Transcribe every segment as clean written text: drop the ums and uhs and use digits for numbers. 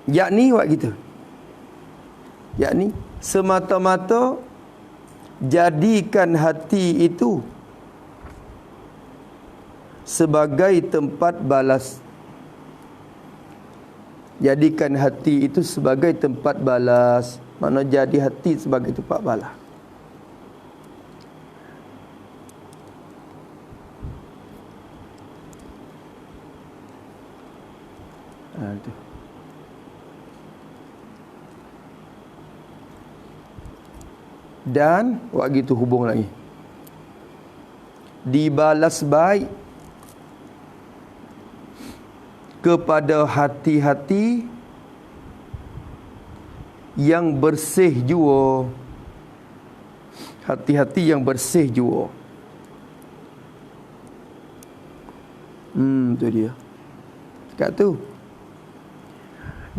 Yakni buat gitu. Yakni semata-mata jadikan hati itu sebagai tempat balas. Jadikan hati itu sebagai tempat balas. Mana jadi hati sebagai tempat balas. Itu. Dan buat gitu hubung lagi. Dibalas baik kepada hati-hati yang bersih jua. Hati-hati yang bersih jua. Tu dia. Kat tu.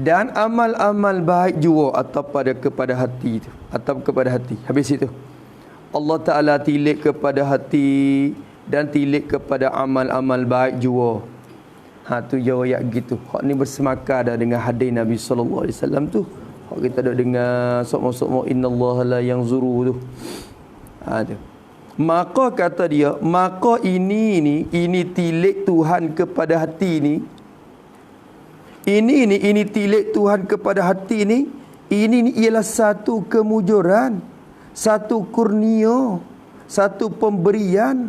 Dan amal-amal baik jua atau kepada hati itu, atau kepada hati. Habis itu Allah Ta'ala tilik kepada hati dan tilik kepada amal-amal baik jua. Tu jawab gitu. Hak ni bersemakar dah dengan hadis Nabi sallallahu alaihi wasallam tu. Hak kita dah dengar sokmo-sokmo innallaha la yanzuru tu. Tu. Maka kata dia, maka ini tilik Tuhan kepada hati ni. Ini tilik Tuhan kepada hati ni. Ini ialah satu kemujuran, satu kurnia, satu pemberian.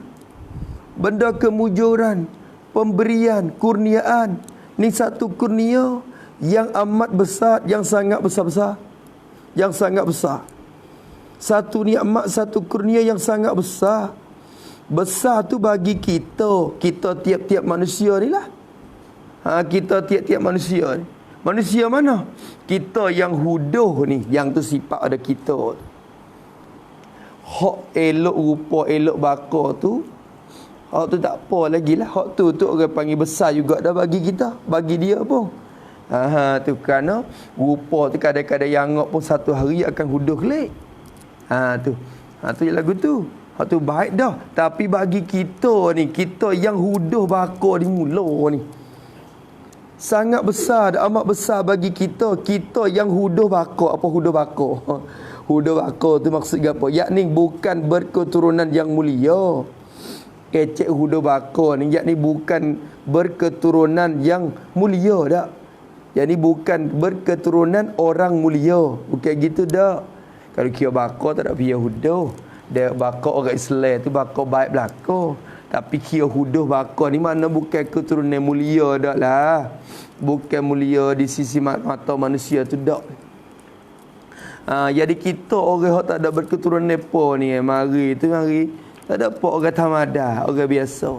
Benda kemujuran, pemberian, kurniaan. Ni satu kurnia yang amat besar, yang sangat besar-besar. Yang sangat besar. Satu nikmat, satu kurnia yang sangat besar. Besar tu bagi kita. Kita tiap-tiap manusia ni lah. Kita tiap-tiap manusia ni. Manusia mana? Kita yang huduh ni. Yang tu sifat ada kita. Hak elok rupa, elok bakar tu, hak tu tak apa lagi lah. Hak tu orang panggil besar juga dah bagi kita. Bagi dia pun. Tu kerana rupa tu kadang-kadang yang anggap pun satu hari akan huduh kelik. Tu je lagu tu. Hak tu baik dah. Tapi bagi kita ni, kita yang huduh bakar di mula ni, sangat besar, amat besar bagi kita. Kita yang huduh bakar. Apa huduh bakar? Huduh bakar tu maksud apa? Yakni bukan berketurunan yang mulia. Kecek huduh bakar ni yakni bukan berketurunan yang mulia dak. Yakni bukan berketurunan orang mulia. Bukan gitu dak. Kalau kira bakar tak ada pihak huduh. Dia bakar orang Islam tu bakar baik belakang. Tapi kira huduh bakar ni mana bukan keturunan mulia dak lah. Bukan mulia di sisi mata manusia tu dak. Jadi kita orang yang tak ada berketurunan apa ni, mari tak ada apa, orang tamada, orang biasa.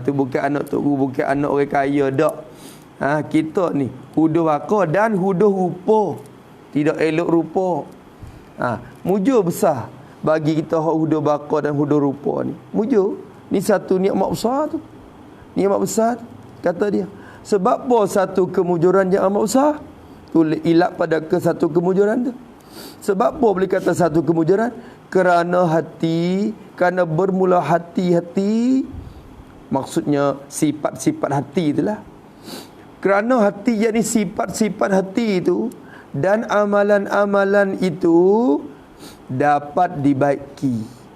Tu bukan anak tok guru, bukan anak orang kaya dak. Kita ni huduh bakar dan huduh rupa. Tidak elok rupa. Mujur besar bagi kita hak huduh bakar dan huduh rupa ni. Mujur. Ni satu nikmat besar tu. Nikmat besar kata dia. Sebab apa satu kemujuran yang amat besar? Tulis ilat pada ke satu kemujuran tu. Sebab apa boleh kata satu kemujuran? Kerana hati, kerana bermula hati-hati, maksudnya sifat-sifat hati itulah. Kerana hati yakni sifat-sifat hati itu dan amalan-amalan itu dapat dibaiki.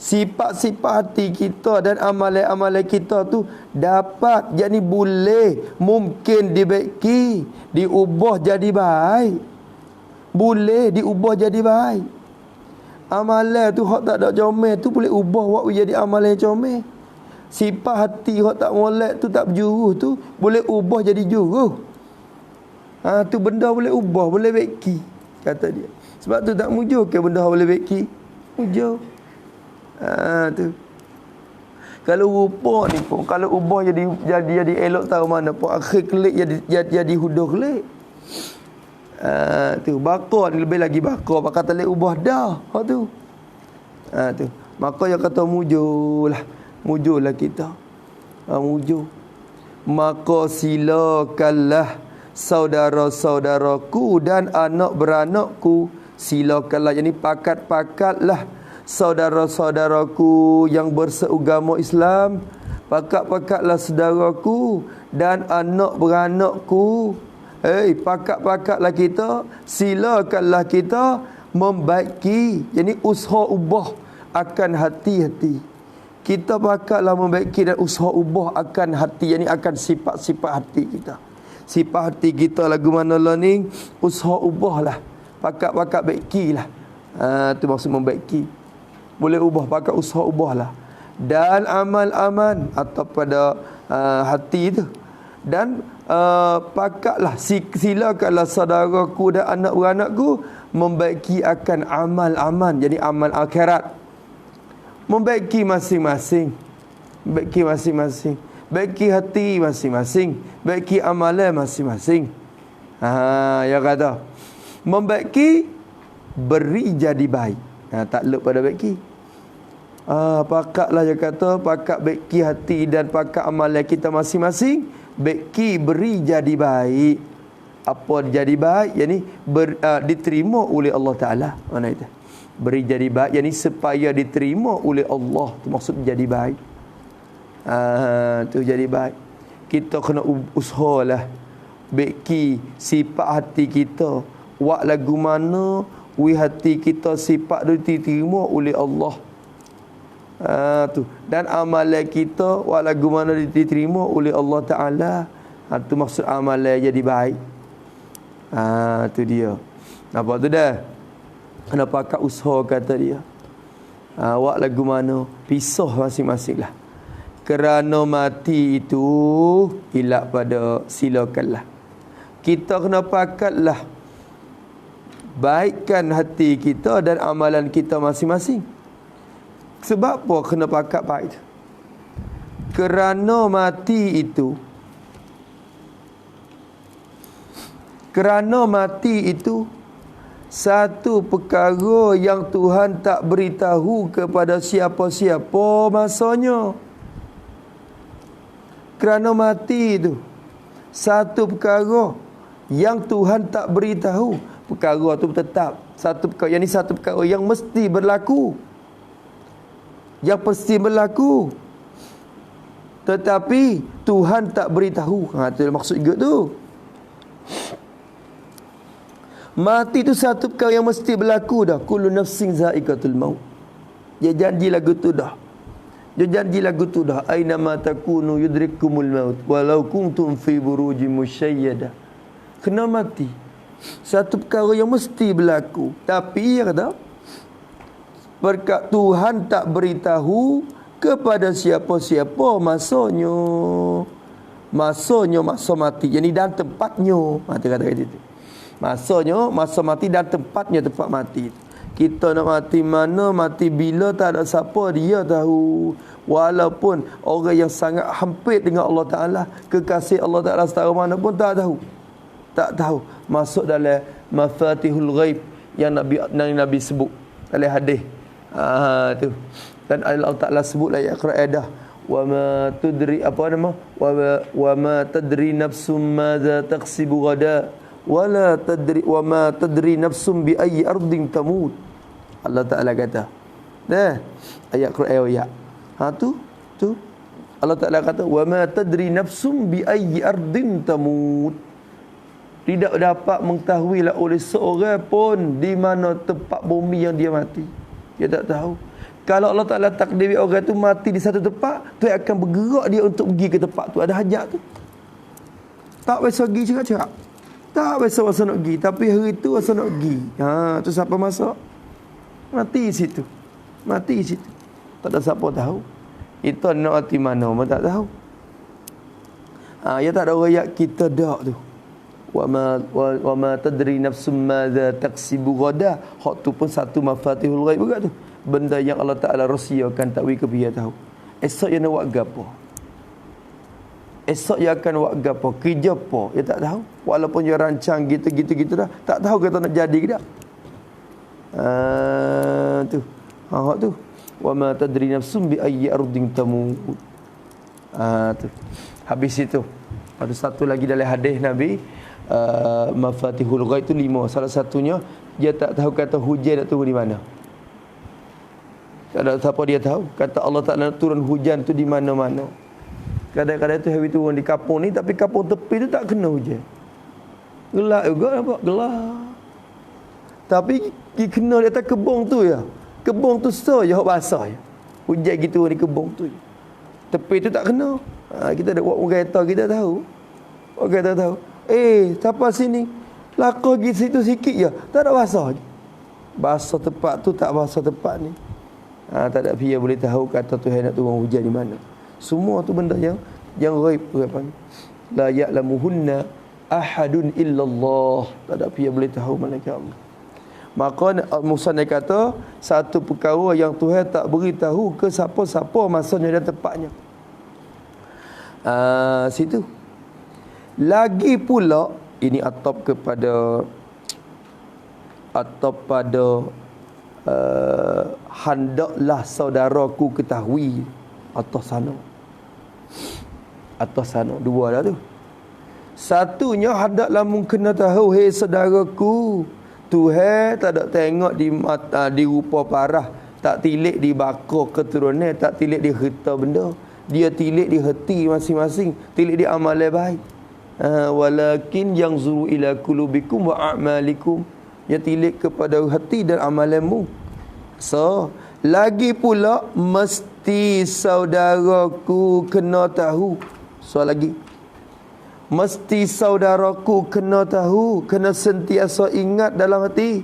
Sifat-sifat hati kita dan amalan-amalan kita tu dapat, yakni boleh, mungkin dibaiki, diubah jadi baik. Boleh diubah jadi baik. Amalan tu hak tak ada comel tu boleh ubah buat jadi amalan yang comel. Sifat hati hak tak molek tu, tak berjuruh tu, boleh ubah jadi juruh. Tu benda boleh ubah, boleh baiki, kata dia. Sebab tu tak mujur ke benda boleh baiki? Mujur. Tu. Kalau rupa ni pun, kalau ubah jadi elok tahu mana pun, akhir kelik jadi huduh kelik. Tu bakar ni lebih lagi bakar, bakar tak boleh ubah dah. Tu. Tu. Maka yang kata mujurlah kita. Mujur. Maka silakanlah saudara-saudaraku dan anak beranakku. Silakanlah, yani pakat-pakatlah saudara-saudaraku yang berseagama Islam. Pakat-pakatlah saudaraku dan anak beranakku. Pakat-pakatlah kita, silakanlah kita membaiki. Jadi usaha ubah akan hati-hati. Kita pakatlah membaiki dan usaha ubah akan hati. Jadi akan sifat-sifat hati kita. Sifat hati kita lagu mana lah ni, usaha ubahlah. Pakat-pakat baikilah. Tu maksud membaiki. Boleh ubah, pakat usaha ubahlah. Dan amal-amal atau pada hati tu. Dan pakatlah, silakanlah saudaraku dan anak beranakku membaiki akan amal-amal. Jadi amal akhirat. Membaiki masing-masing. Baiki masing-masing. Baiki hati masing-masing. Baiki amalan masing-masing. Ya kata. Membaiki, beri jadi baik. Tak lep pada baiki. Pakatlah dia kata, pakat baiki hati dan pakat amalan kita masing-masing. Baiki, beri jadi baik. Apa jadi baik? Yang ni diterima oleh Allah Ta'ala. Mana itu? Beri jadi baik. Yang ni supaya diterima oleh Allah. Itu maksud jadi baik. Tu jadi baik. Kita kena usahalah. Baiki sifat hati kita. Wak lagu mana hati kita sifat tu diterima oleh Allah. Tu. Dan amalan kita wak lagu mana diterima oleh Allah Ta'ala. Tu maksud amalan jadi baik. Tu dia. Nampak tu dah. Kena pakat usaha kata dia. Wak lagu mana pisah masing-masing lah. Kerana mati itu hilak pada silakanlah. Kita kena pakatlah baikkan hati kita dan amalan kita masing-masing. Sebab apa kena pakat baik? Kerana mati itu satu perkara yang Tuhan tak beritahu kepada siapa-siapa masanya. Kerana mati itu satu perkara yang Tuhan tak beritahu. Perkara tu tetap satu perkara, yang ni satu perkara yang mesti berlaku. Yang pasti berlaku. Tetapi Tuhan tak beritahu. Itu maksud juga tu. Mati tu satu perkara yang mesti berlaku dah. Kullu nafsin za'iqatul maut. Dia janji lagu tu dah. Aina ma takunu yudrikumul maut walau kuntum fi burujim musyayyada. Kena mati. Satu perkara yang mesti berlaku. Tapi dia kata, berkat Tuhan tak beritahu kepada siapa-siapa masanya. Masa mati. Jadi dan tempatnya. Mati kata itu. Masanya, masa mati dan tempatnya, tempat mati. Kita nak mati mana, mati bila, tak ada siapa dia tahu. Walaupun orang yang sangat hampir dengan Allah Ta'ala, kekasih Allah Ta'ala setara mana pun tak tahu. Tak tahu. Masuk dalam mafatihul ghaib yang Nabi sebut dalam hadis. Tu. Dan Allah Ta'ala sebut ayat Quran. Wa ma tudri wa ma tadri nafsum madza taksibu ghadan wa ma tadri nafsum bi ayyi ardin tamut. Allah Ta'ala kata. Ayat Quran ayat. Tu. Allah Ta'ala kata wa ma tadri nafsum bi ayyi ardin tamut. Tidak dapat mengetahuilah oleh seorang pun di mana tempat bumi yang dia mati. Dia tak tahu. Kalau Allah Ta'ala takdiri orang tu mati di satu tempat, tu akan bergerak dia untuk pergi ke tempat tu. Ada hajat tu. Tak biasa pergi cerak-cerak. Tak biasa masa nak pergi. Tapi hari tu masa nak pergi. Tu siapa masak? Mati situ. Tak ada siapa tahu. Itu nak mati mana, orang tak tahu. Ya tak ada rakyat kita dak tu. Wa ma tadri nafsum madza taksibu ghadan. Hak tu pun satu mafatihul ghaib juga tu. Benda yang Allah Ta'ala rahsiakan tak ke dia tahu. Esok yang nak buat gapo? Esok yang akan buat gapo? Kerja apa? Dia tak tahu. Walaupun dia rancang gitu dah, tak tahu kata nak jadi ke tak. Tu. Hak tu. Wa ma tadri nafsum bi ayyi ardin tamut. Tu. Habis itu. Ada satu lagi dalam hadis Nabi, mafatihul ghaib itu 5. Salah satunya dia tak tahu kata hujan nak turun di mana. Tak ada siapa dia tahu. Kata Allah Ta'ala turun hujan tu di mana-mana. Kadang-kadang tu hari turun di kampung ni, tapi kampung tepi tu tak kena hujan. Gelap juga nampak gelap. Tapi kena di atas kebun tu ya. Kebun tu je hok basah je. Hujan gitu di kebun tu. Tepi tu tak kena. Kita ada buat kereta kita tahu. Kita tahu. Siapa sini? Lakon pergi situ sikit je. Tak ada basah je. Basah tempat tu tak basah tempat ni. Tak ada dia boleh tahu kata Tuhan nak turun hujan di mana. Semua tu benda yang ghaib tu panggil. La ya'lamuhunna ahadun illallah. Tak ada dia boleh tahu malaikat Allah. Maka musannif kata satu perkara yang Tuhan tak beritahu ke siapa-siapa masanya dan tempatnya. Situ. Lagi pula ini atap pada hendaklah saudaraku ketahui atas sana dua dah tu. Satunya hendaklah mungkin tahu hei saudaraku, Tuhan tak ada tengok di rupa parah, tak tilik di bakar keturunan, tak tilik di harta benda. Dia tilik di hati masing-masing, tilik di amalan baik. Walakin yanzuru ila qulubikum wa a'malikum. Dia tilik kepada hati dan amalanmu. So, lagi pula mesti saudaraku kena tahu. So lagi. Mesti saudaraku kena tahu, kena sentiasa ingat dalam hati.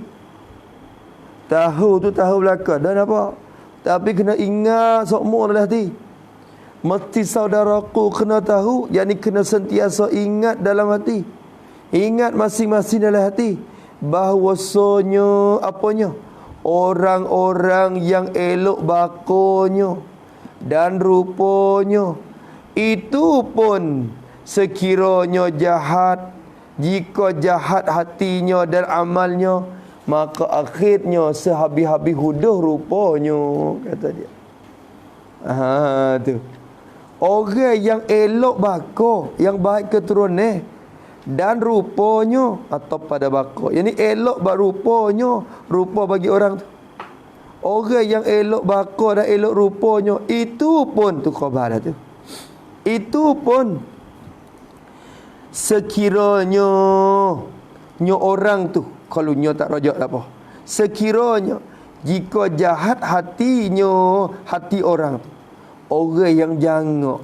Tahu tu tahu belaka dan apa? Tapi kena ingat semua dalam hati. Mesti saudaraku kena tahu, yakni kena sentiasa ingat dalam hati. Ingat masing-masing dalam hati bahawasanya apanya? Orang-orang yang elok bakonya dan rupanya itu pun sekiranya jahat, jika jahat hatinya dan amalnya, maka akhirnya sehabis-habis huduh rupanya, kata dia. Tu. Orang yang elok bako, yang baik keturunan dan rupanya atau pada bako. Yang ni elok rupanya, rupa bagi orang tu. Orang yang elok bako dan elok rupanya, itu pun tu khabar tu. Itu pun sekiranya orang tu, kalau nya tak rajak tak apa. Sekiranya jika jahat hatinya, hati orang tu, orang yang jangak,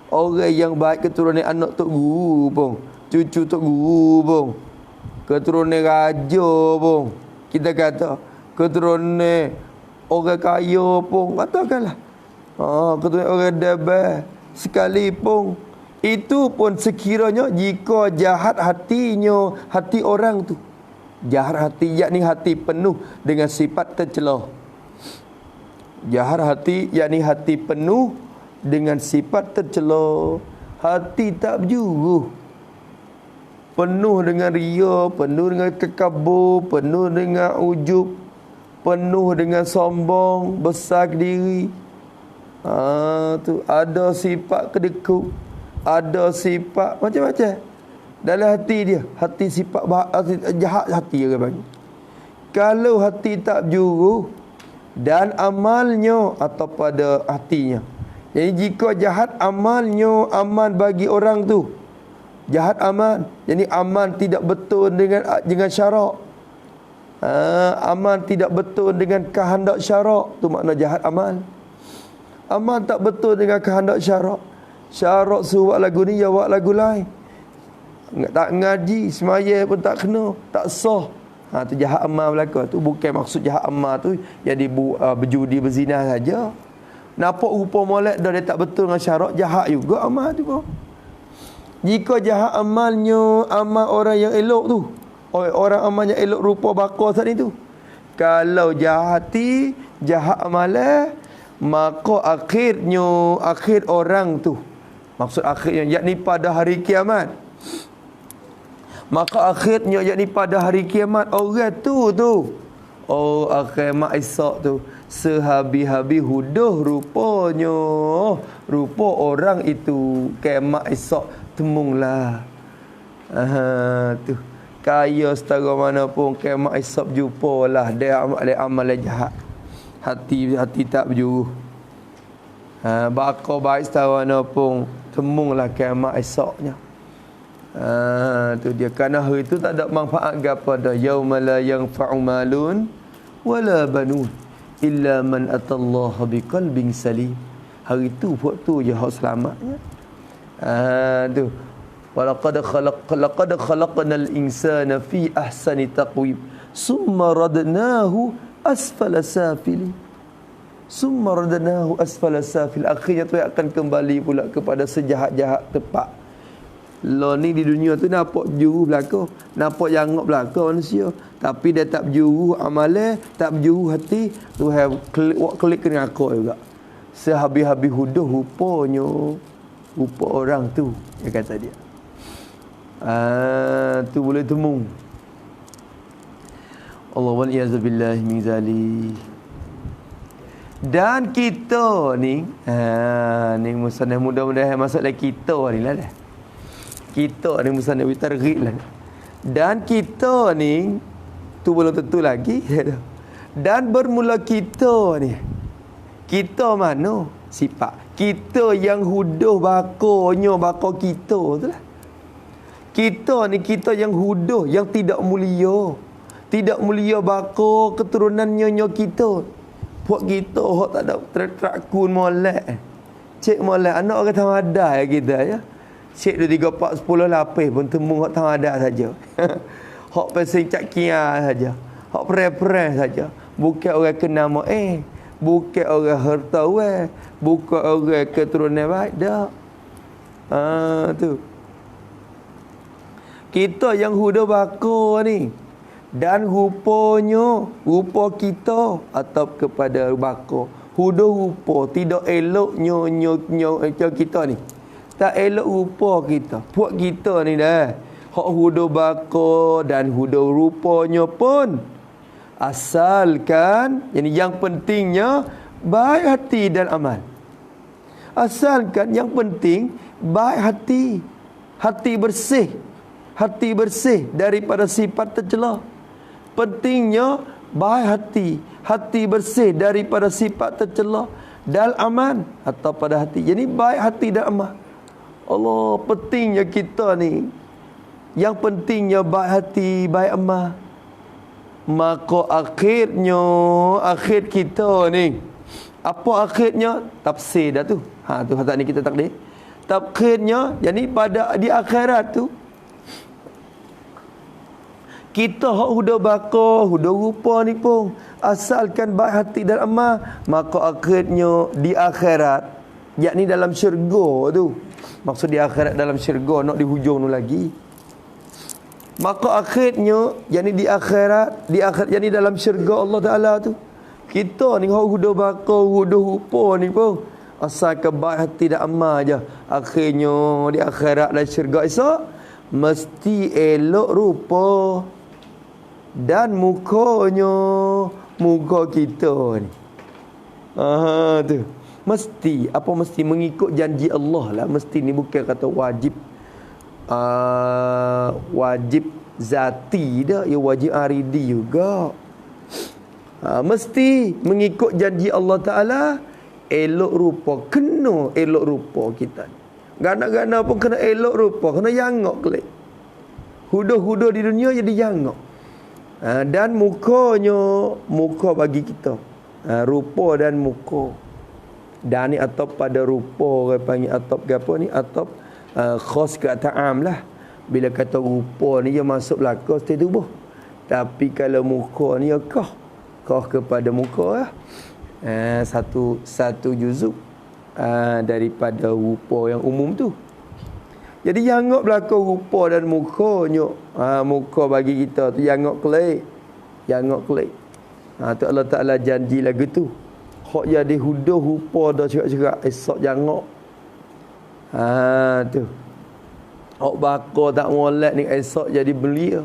orang yang baik keturunan anak tok guru pun, cucu tok guru pun, keturunan raja pun, kita kata keturunan orang kaya pun, katakanlah keturunan orang debat sekalipun, itu pun sekiranya jika jahat hatinya, hati orang tu, jahat hati yakni hati penuh dengan sifat tercela. Jahat hati yakni hati penuh dengan sifat tercela. Hati tak berjuruh, penuh dengan ria, penuh dengan takabur, penuh dengan ujub, penuh dengan sombong, besar diri. Tu ada sifat kedekut, ada sifat macam-macam dalam hati dia. Hati sifat jahat hati orang panggil. Kalau hati tak berjuruh dan amalnya atau pada hatinya. Jadi jika jahat amalnya, amal bagi orang tu jahat amal, jadi amal tidak betul dengan syarak. Amal tidak betul dengan kehendak syarak, tu makna jahat amal. Amal tak betul dengan kehendak syarak. Syarak suruh buat lagu ni, ya buat lagu lain. Tak ngaji, semaya pun tak kena, tak sah. Tu jahat amal belaka. Tu bukan maksud jahat amal tu jadi berjudi berzina saja. Nampak rupa molek dah dia tak betul dengan syarak, jahat juga amal tu pun. Jika jahat amalnya, amal orang yang elok tu, orang amal yang elok rupa bakar saat itu, kalau jahat hati, jahat amalan, maka akhir orang tu, maksud akhirnya yakni pada hari kiamat, maka akhirnya yakni pada hari kiamat, orang tu kiamat esok tu sehabis-habis huduh rupanya, rupa orang itu kiamat esok temunglah. Tu kaya setara mana pun kiamat esok jumpalah dia amal jahat, hati tak berjuruh. Bakar baik setara mana pun temunglah kiamat esoknya. Tu dia, kerana hari itu tak ada manfaat gapo dah. Yauma la yanfa'u malun wala banun illa man atallaha biqalbin salim. Hari itu waktu je hak selamatnya. Tu walaqad khalaqnal insana fi ahsani taqwim summa radnahu asfala safilin. Summa radnahu asfala safil. Akhirnya tu akan kembali pula kepada sejahat-jahat tempat. Lo ni di dunia tu nampak juru belaka, nampak jangok belaka manusia, tapi dia tak berjuru amalan, tak berjuru hati. Tuhan klik dengan aku juga. Sehabis-habis huduh rupanya rupa orang tu, dia kata dia. Tu boleh temu. Allah wal iazubillahi min zalik. Dan kita ni ni musannaf mudah-mudahan masuk dalam kita ni lah dah. Kita ni musannaf targhib lah. Dan kita ni tu belum tentu lagi. Dan bermula kita ni. Kita mana? Sifat. Kita yang huduh bakonya bako kita tu lah. Kita ni kita yang huduh, yang tidak mulia. Tidak mulia bako keturunan nyonya kita. Puak kita hok tak ada trakun molek. Cik molek anak orang tamadai ya kita ya. Cik 2 3 4 10 lapis pun temu hok tamadai saja. Hok pesing cak kia saja. Hok pre-pre saja. Bukan orang kenal mo bukan orang harta bukan orang keturunan baik dak. Tu. Kita yang huda bako ni dan rupanya rupa kita atau kepada bako. Huda rupa tidak elok nyo kita ni. Tak elok rupa kita. Puak kita ni dah. Hak huda bako dan huda rupanya pun asalkan yang pentingnya baik hati dan amal. Asalkan yang penting baik hati. Hati bersih. Hati bersih daripada sifat tercela. Pentingnya baik hati. Hati bersih daripada sifat tercela dan aman atau pada hati. Jadi baik hati dan aman. Allah, pentingnya kita ni. Yang pentingnya baik hati, baik aman. Maka akhirnya, akhir kita ni. Apa akhirnya? Tafsir dah tu. Tu hari ni kita takdir. Akhirnya, jadi pada di akhirat tu, kita hak huda baka, huda rupa ni pun asalkan baik hati dan amal, maka akhirnya di akhirat, yakni dalam syurga tu. Maksud di akhirat dalam syurga, nak di hujung tu lagi. Maka akhirnya, yakni di akhirat, yakni dalam syurga Allah Taala tu. Kita ni hak huda baka, huda rupa ni pun asalkan baik hati dan amal je. Akhirnya di akhirat dan syurga esok mesti elok rupa dan mukanya, muka kita ni. Tu. Mesti, apa mesti mengikut janji Allah lah. Mesti ni bukan kata wajib. Wajib zati dah, ya wajib aridi juga. Mesti mengikut janji Allah Ta'ala, elok rupa, kena elok rupa kita. Gana-gana pun kena elok rupa, kena jangok kelik. Huduh-huduh di dunia jadi jangok. Dan mukanya, muka bagi kita. Rupa dan muka. Dan ni atop pada rupa, orang panggil atop ke apa ni? Atop khas ke ta'am lah. Bila kata rupa ni, dia masuk belakang setiap tubuh. Tapi kalau muka ni, ya kah kepada muka lah. Satu juzuk daripada rupa yang umum tu. Jadi jangan belakang rupa dan mukanya. Muka bagi kita tu jangan kelik. Jangan kelik. Tu Allah Ta'ala janji lagu tu. Hak jadi huduh rupa dah cerak-cerak. Esok jangan. Tu. Hak bakar tak molek ni esok jadi belia.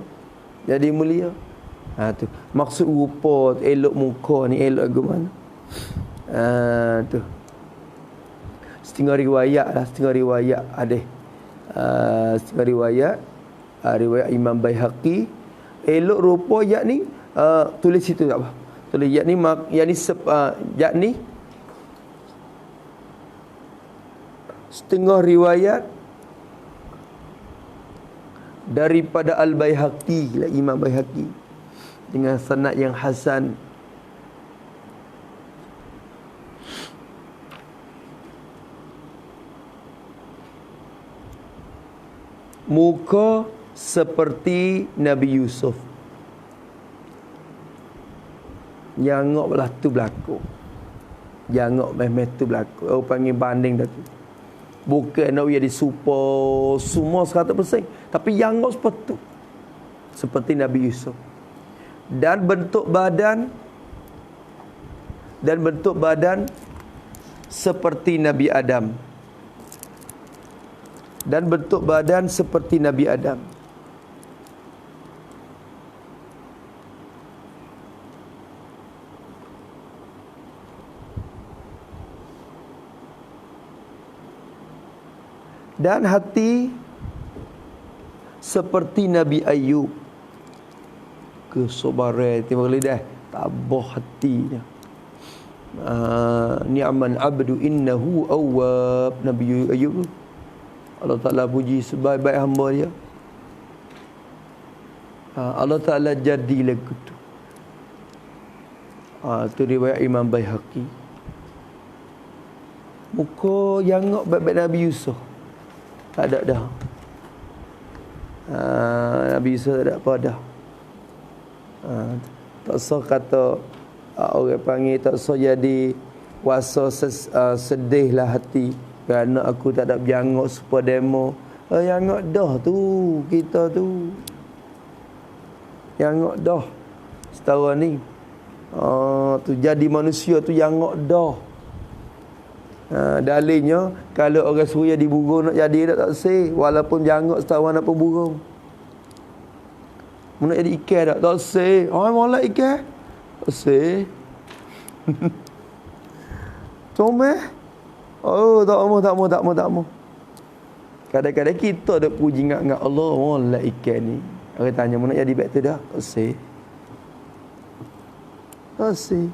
Jadi mulia. Tu. Maksud rupa elok muka ni elok ke mana? Tu. Setengah riwayat lah. Setengah riwayat ada. Setengah riwayat riwayat Imam Baihaqi elok rupa yakni tulis situ tak apa, tulis yakni yakni setengah riwayat daripada Al-Baihaqi lah, Imam Baihaqi, dengan sanad yang hasan. Muka seperti Nabi Yusuf. Jangok belah tu berlaku. Jangok meh tu berlaku. Orang panggil banding dah tu. Bukan nak jadi super semua 100%, tapi jangok seperti tu. Seperti Nabi Yusuf. Dan bentuk badan seperti Nabi Adam. Dan bentuk badan seperti Nabi Adam. Dan hati seperti Nabi Ayub. Kesabaran tiba lidah, tabah hatinya. Ni'man abdu innahu awwab. Nabi Ayub, Allah Ta'ala puji sebaik-baik hamba dia. Allah Ta'ala jadi lagu tu. Tu riwayat Imam Baihaqi. Muka jangok baik-baik Nabi Yusuf. Tak ada dah. Nabi Yusuf tak ada apa dah. Tak usah kata orang panggil, tak usah jadi wasa sedih lah hati kerana aku tak ada berjangok super demo. Jangok dah tu kita tu. Jangok dah setahun ni. Tu jadi manusia tu jangok dah. Dalilnya kalau orang Suria di burung nak jadi tak say, walaupun jangok setahun apa burung. Nak jadi ikan tak say. Malah ikan tak say. Comel. Tak mau. Kadang-kadang kita dah puji ingat Allah, malah ikan ni. Orang tanya mana jadi baik tu dah? Tak say.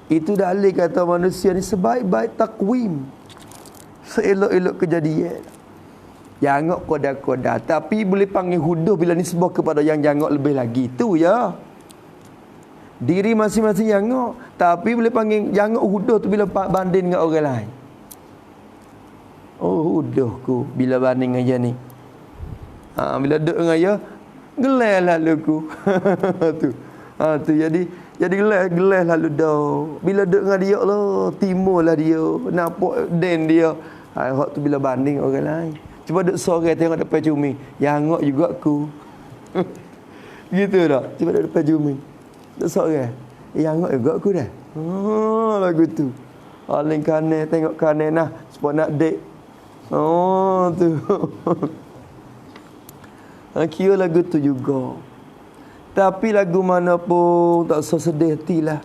Itu dalil kata manusia ni sebaik-baik takwim, seelok-elok kejadian. Jangok koda-koda, tapi boleh panggil huduh bila nisbah kepada yang jangok lebih lagi. Tu ya. Diri masing-masing jangok, tapi boleh panggil jangok huduh tu bila banding dengan orang lain. Oh, huduhku bila banding dengan dia ni. Bila duduk dengan dia, gelai lalu ku. Tu jadi gelas lalu dah. Bila duduk dengan dia lah, timurlah dia, nampak den dia. Hak tu bila banding orang lain. Cuba duduk sore tengok depan cumi, jangok juga aku. Gitu dah. Cuba duduk depan cumi. Duduk sore. Jangok juga aku dah. Lagu tu. Paling kanan tengok kanan nah, supaya nak date. Tu. Kira lagu tu juga. Tapi lagu mana pun tak usah sedih hatilah.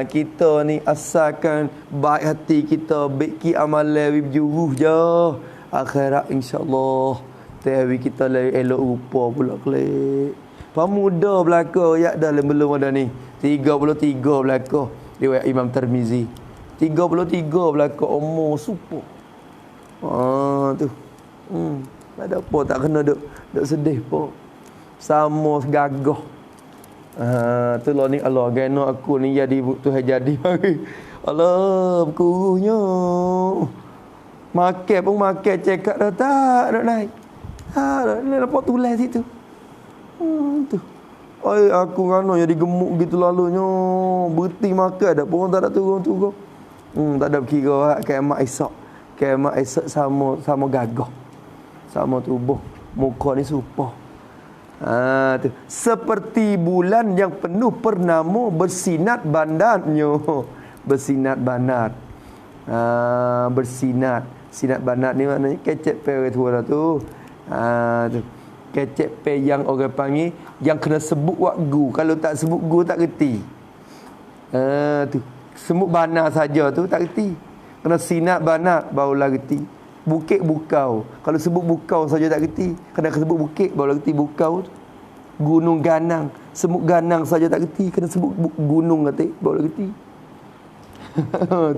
Kita ni asalkan baik hati kita, baiki amalan berjuruh je. Akhirat insya-Allah tawi kita elok rupa pula kelak. Pemuda belaka ayat dalam belum ada ni. 33 belaka riwayat Imam Tirmizi. 33 belaka umur super. Tu. Tak ada apa, tak kena duk sedih pun. Sama gagah. Tu lah ni Allah gana aku ni jadi Tuhan jadi mari. Allah berkuruhnya. Makan pun makan cekak dah tak nak naik. Nampak tulang situ. Tu. Aku ngano jadi gemuk gitu lalunya. Berhenti makan dah pun tak ada turun-turun. Tak ada kira kiamat esok. Kiamat esok sama gagah. Sama tubuh. Muka ni supah. Tu. Seperti bulan yang penuh purnama bersinar bandarnya. Bersinar bandar. Bersinar. Sinar bandar ni maknanya kecek pe orang tua dah tu. Tu. Kecek pe yang orang panggil yang kena sebut waktu. Kalau tak sebut gu tak reti. Tu. Sebut bandar saja tu tak reti. Kena sinar bandar barulah reti. Bukit bukau. Kalau sebut bukau saja tak reti. Kena sebut bukit baru reti bukau. Gunung Ganang. Sebut Ganang saja tak reti. Kena sebut gunung kata baru reti.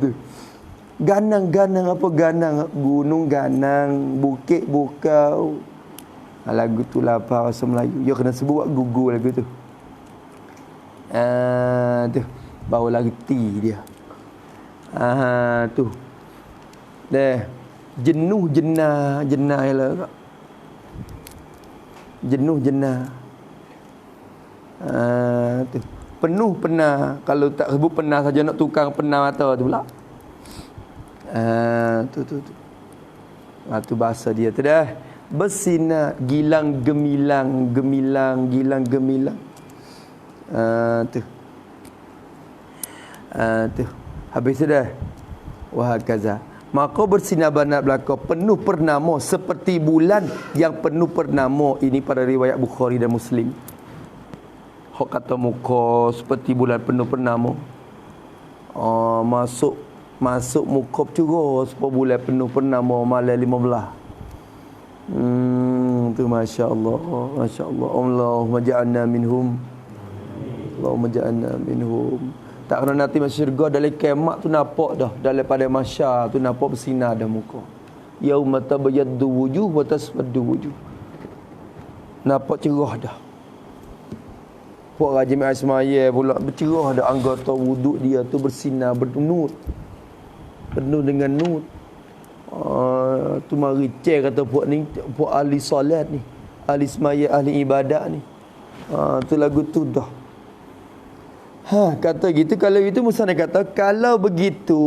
Tu. Ganang apa ganang? Gunung Ganang, bukit bukau. Lagu tu lapar bahasa Melayu. You kena sebut Google lagu tu. Tu barulah reti dia. Tu. Deh. Jenuh jenah ialah. Jenuh jenah. Tu. Penuh penah. Kalau tak sebut penah saja nak tukang penah mata tu pula. Tu. Tu bahasa dia tu dah. Bersinar gilang gemilang, gilang gemilang. Tu. Tu. Habis dah. Wahakaza. Maka bersinar banat belaka penuh purnama seperti bulan yang penuh purnama. Ini pada riwayat Bukhari dan Muslim. Hak kata muka seperti bulan penuh purnama. Masuk muka curah supaya bulan penuh purnama malam 15. Tu masya-Allah, masya-Allah. Allahumma ja'alna minhum. Allahumma ja'alna minhum. Tak kena nanti masuk syurga dalam kiamat tu nampak dah, daripada masyar tu nampak bersinar dah muka. Yauma tabayyaddu wujuh wa taswaddu wujuh. Nampak cerah dah. Puak Haji Mai Ismail pula bercerah dah, anggota wuduk dia tu bersinar bernut. Penuh dengan nur. Tu mari cek kata puak ni, puak ahli solat ni, ahli semaya, ahli ibadat ni. Tu lagu tu dah. Kata gitu. Kalau itu Musa nak kata kalau begitu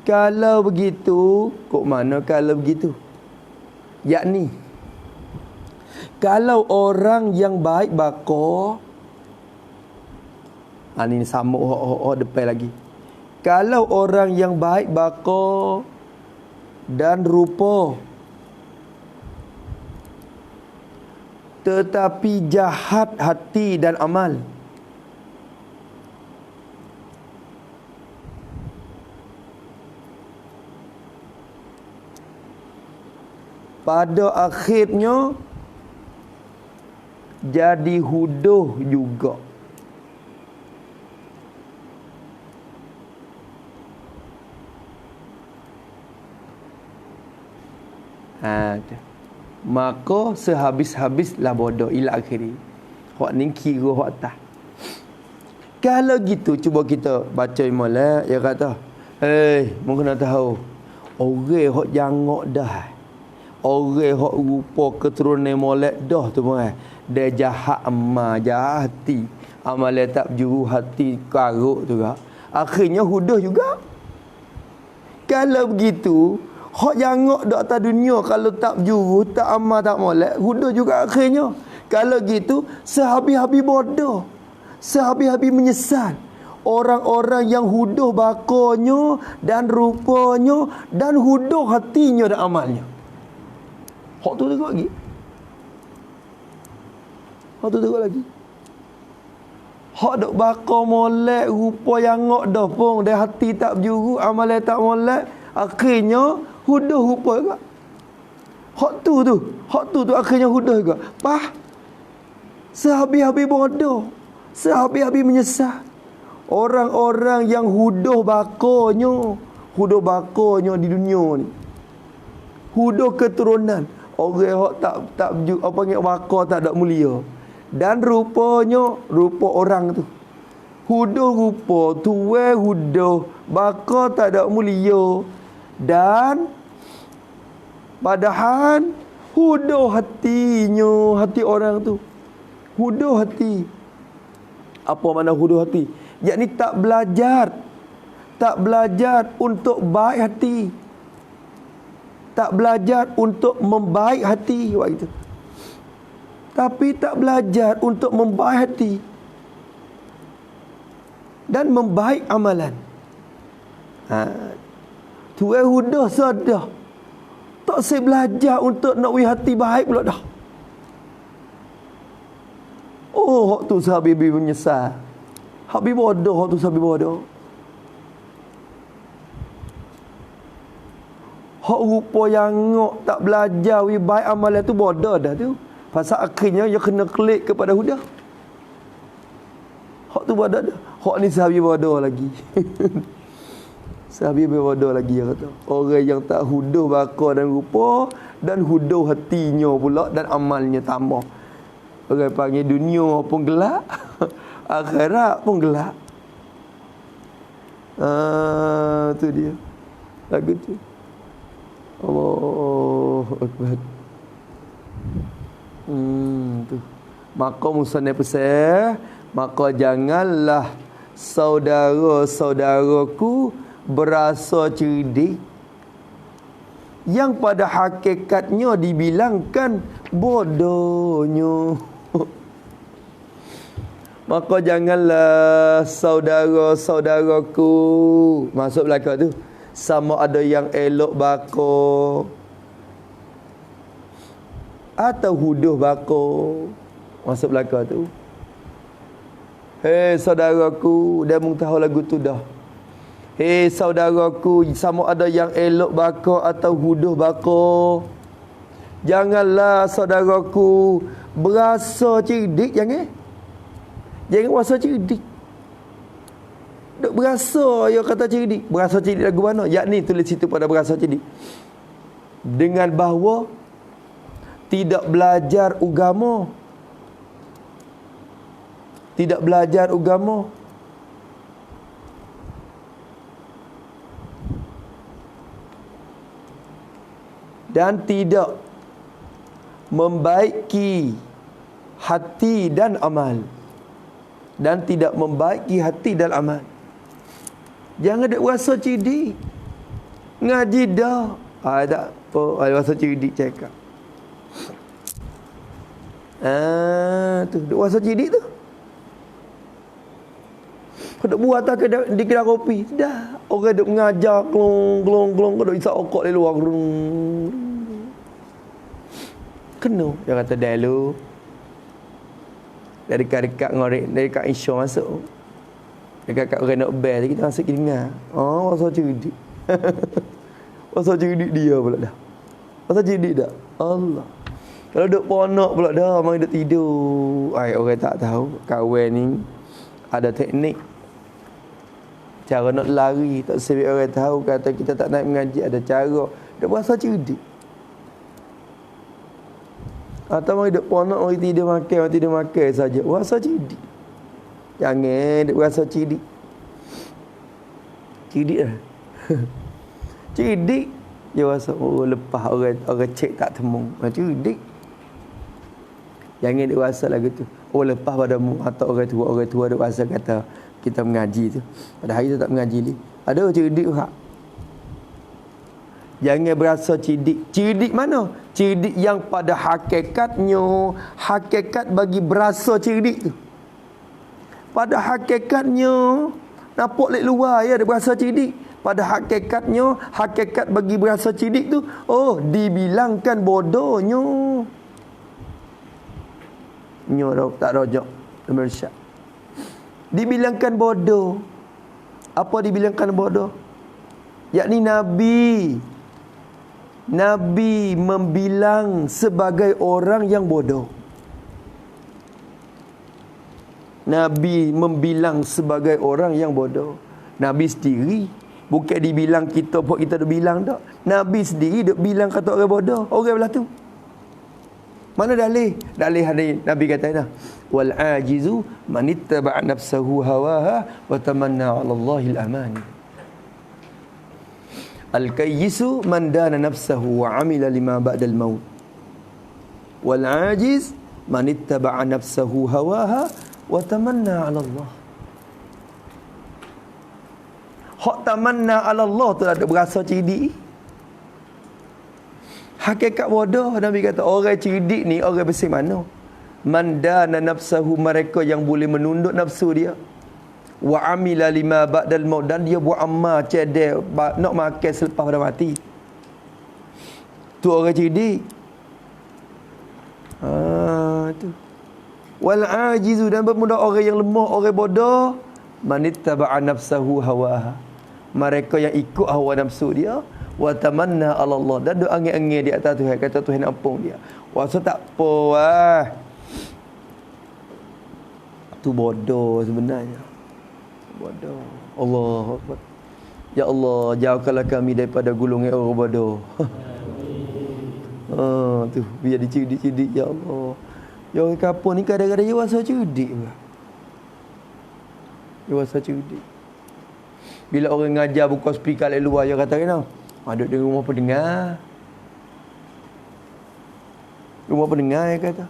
kok mana kalau begitu, yakni kalau orang yang baik bako, ini sama depan lagi. Kalau orang yang baik bako dan rupa tetapi jahat hati dan amal, pada akhirnya jadi huduh juga. Maka sehabis-habislah bodoh ila akhiri. Hak ni kira hak tah. Kalau gitu cuba kita baca imam dia kata, mungkin nak tahu orang hak jangok dah. Orang hak rupa keturunan molek dah tu kan. Dia jahat amal, jahat hati. Amal tak berjuru hati karuk tu kan. Akhirnya huduh juga. Kalau begitu, hak jangok dak atas dunia kalau tak berjuru, tak amal, tak molek, huduh juga akhirnya. Kalau gitu, sehabis-habis bodoh. Sehabis-habis menyesal. Orang-orang yang huduh bakonya dan rupanya dan huduh hatinya dan amalnya. Hak tu tengok lagi. Hak tu tengok lagi. Hak dok bakar molek rupa yang ngok dah pun dia hati tak berjuru, amal tak molek, akhirnya huduh rupa juga. Hak tu akhirnya huduh juga. Sehabis-habis bodoh, sehabis-habis menyesal. Orang-orang yang huduh bakonya di dunia ni. Huduh keturunan. Orang hak tak apa panggil bakar tak ada mulia. Dan rupanya rupa orang tu. Huduh rupa tuai huduh bakar tak ada mulia. Dan padahal huduh hatinya, hati orang tu. Huduh hati. Apa makna huduh hati? Yakni tak belajar untuk baik hati. Tak belajar untuk membaik hati waktu itu. Tapi tak belajar untuk membaik hati dan membaik amalan. Tuai hudah sadah. Tak saya belajar untuk nak hati baik pula dah. Hak tu sahabat menyesal. Habis bodoh, hak tu sahabat bodoh. Hak rupa yang ngok tak belajar baik amalan tu bodoh dah tu. Pasal akhirnya dia kena klik kepada hudah. Hak tu bodoh dah. Hak ni sahabat bodoh lagi. Sahabat berbodoh lagi dia kata. Orang yang tak huduh bakar dan rupa dan huduh hatinya pula dan amalnya tambah. Orang panggil dunia pun gelap, akhirat pun gelap. Tu dia. Lagu tu. Allahu Akbar. Tu. Maka musannaf pesan, maka janganlah saudara-saudaraku berasa cerdik yang pada hakikatnya dibilangkan bodohnya. Maka janganlah saudara-saudaraku, masuk belakang tu, sama ada yang elok bakar atau huduh bakar. Masuk belakang tu. Hei saudaraku, dah mung tahu lagu tu dah. Hei saudaraku, sama ada yang elok bakar atau huduh bakar. Janganlah saudaraku berasa cerdik, jangan. Jangan berasa cerdik. Duk berasa, dia kata cerdik. Berasa cerdik lagu mana? Yakni tulis situ pada berasa cerdik. Dengan bahawa tidak belajar agama. Tidak belajar agama. Dan tidak membaiki hati dan amal. Dan tidak membaiki hati dan amal. Jangan ada rasa cerdik. Ngaji dah. Tak apa. Ada rasa cerdik cakap. Tu. Duk rasa cerdik tu. Kau duk buat tak di kedai kopi. Dah. Orang duk mengajar. Kelong. Kau duk isap okok di luar. Kena. Dia kata dah lu. Dari dekat ngorek. Dari dekat insya masuk. Dekat orang nak bel. Kita masuk kita dengar. Oh, rasa cerdik. Rasa cerdik dia pula dah. Rasa cerdik tak? Allah. Kalau duk ponok pula dah. Memang duk tidur. Orang tak tahu. Kawan ni ada teknik. Cara nak lari. Tak sebab orang tahu. Kata kita tak nak mengaji. Ada cara. Dia berasa cerdik. Atau orang duk ponok. Orang tidur makan saja. Berasa cerdik. Jangan duk berasa cerdik. Cerdik lah. Cerdik. Dia rasa lepas orang cek tak temu. Cerdik. Jangan duk rasa lagu tu. Lepas padamu atau orang tua duk rasa kata kita mengaji tu. Pada hari tu tak mengaji ni. Ada cerdik hak. Jangan berasa cerdik. Cerdik mana? Cerdik yang pada hakikatnya, hakikat bagi berasa cerdik tu. Pada hakikatnya, nampak lek luar ya dia berasa cerdik. Pada hakikatnya, hakikat bagi berasa cerdik tu, dibilangkan bodohnya. Tak rojak. Mersyad. Dibilangkan bodoh. Apa dibilangkan bodoh? Yakni Nabi membilang sebagai orang yang bodoh. Nabi membilang sebagai orang yang bodoh. Nabi sendiri bukan dibilang kita pun kita dah bilang tak. Nabi sendiri duk bilang kata orang bodoh. Orang belah tu. Mana dalih? Dalih hari Nabi kata dah. Wal ajizu man ittaba'a nafsahu hawaha wa tamanna 'ala Allahil amani. Al kayyisu man dana nafsahu wa 'amila lima ba'dal maut. Wal ajiz man ittaba'a nafsahu hawaha wa tamanna 'ala Allah. Hak tamanna 'ala Allah tu ada berasa cerdik. Hakikat bodoh Nabi kata orang cerdik ni orang bersih mana? Mandana nafsahu, mereka yang boleh menunduk nafsu dia. Wa amila lima ba'dal maut, dan dia buat amal cedek nak makan selepas dah mati. Tu orang cerdik. Tu. Wal ajizu, dan bermudah orang yang lemah, orang bodoh, manittaba'a nafsahu hawaha, mereka yang ikut hawa nafsu dia. Wa tamanna 'ala Allah, dan doa angin-angin di atas Tuhan, kata Tuhan ampun dia. Wasa tak apa tu bodoh sebenarnya. Bodoh. Allahu Akbar. Ya Allah, jauhkanlah kami daripada gulungan orang bodoh. Tu biar dicidik-cidik ya Allah. Ya orang kampung ni kadang-kadang dia rasa cerdik pula. Dia rasa cerdik. Bila orang ngajar buka speaker kat luar, dia kata kena, duduk di rumah pendengar. Rumah pendengar, dia kata.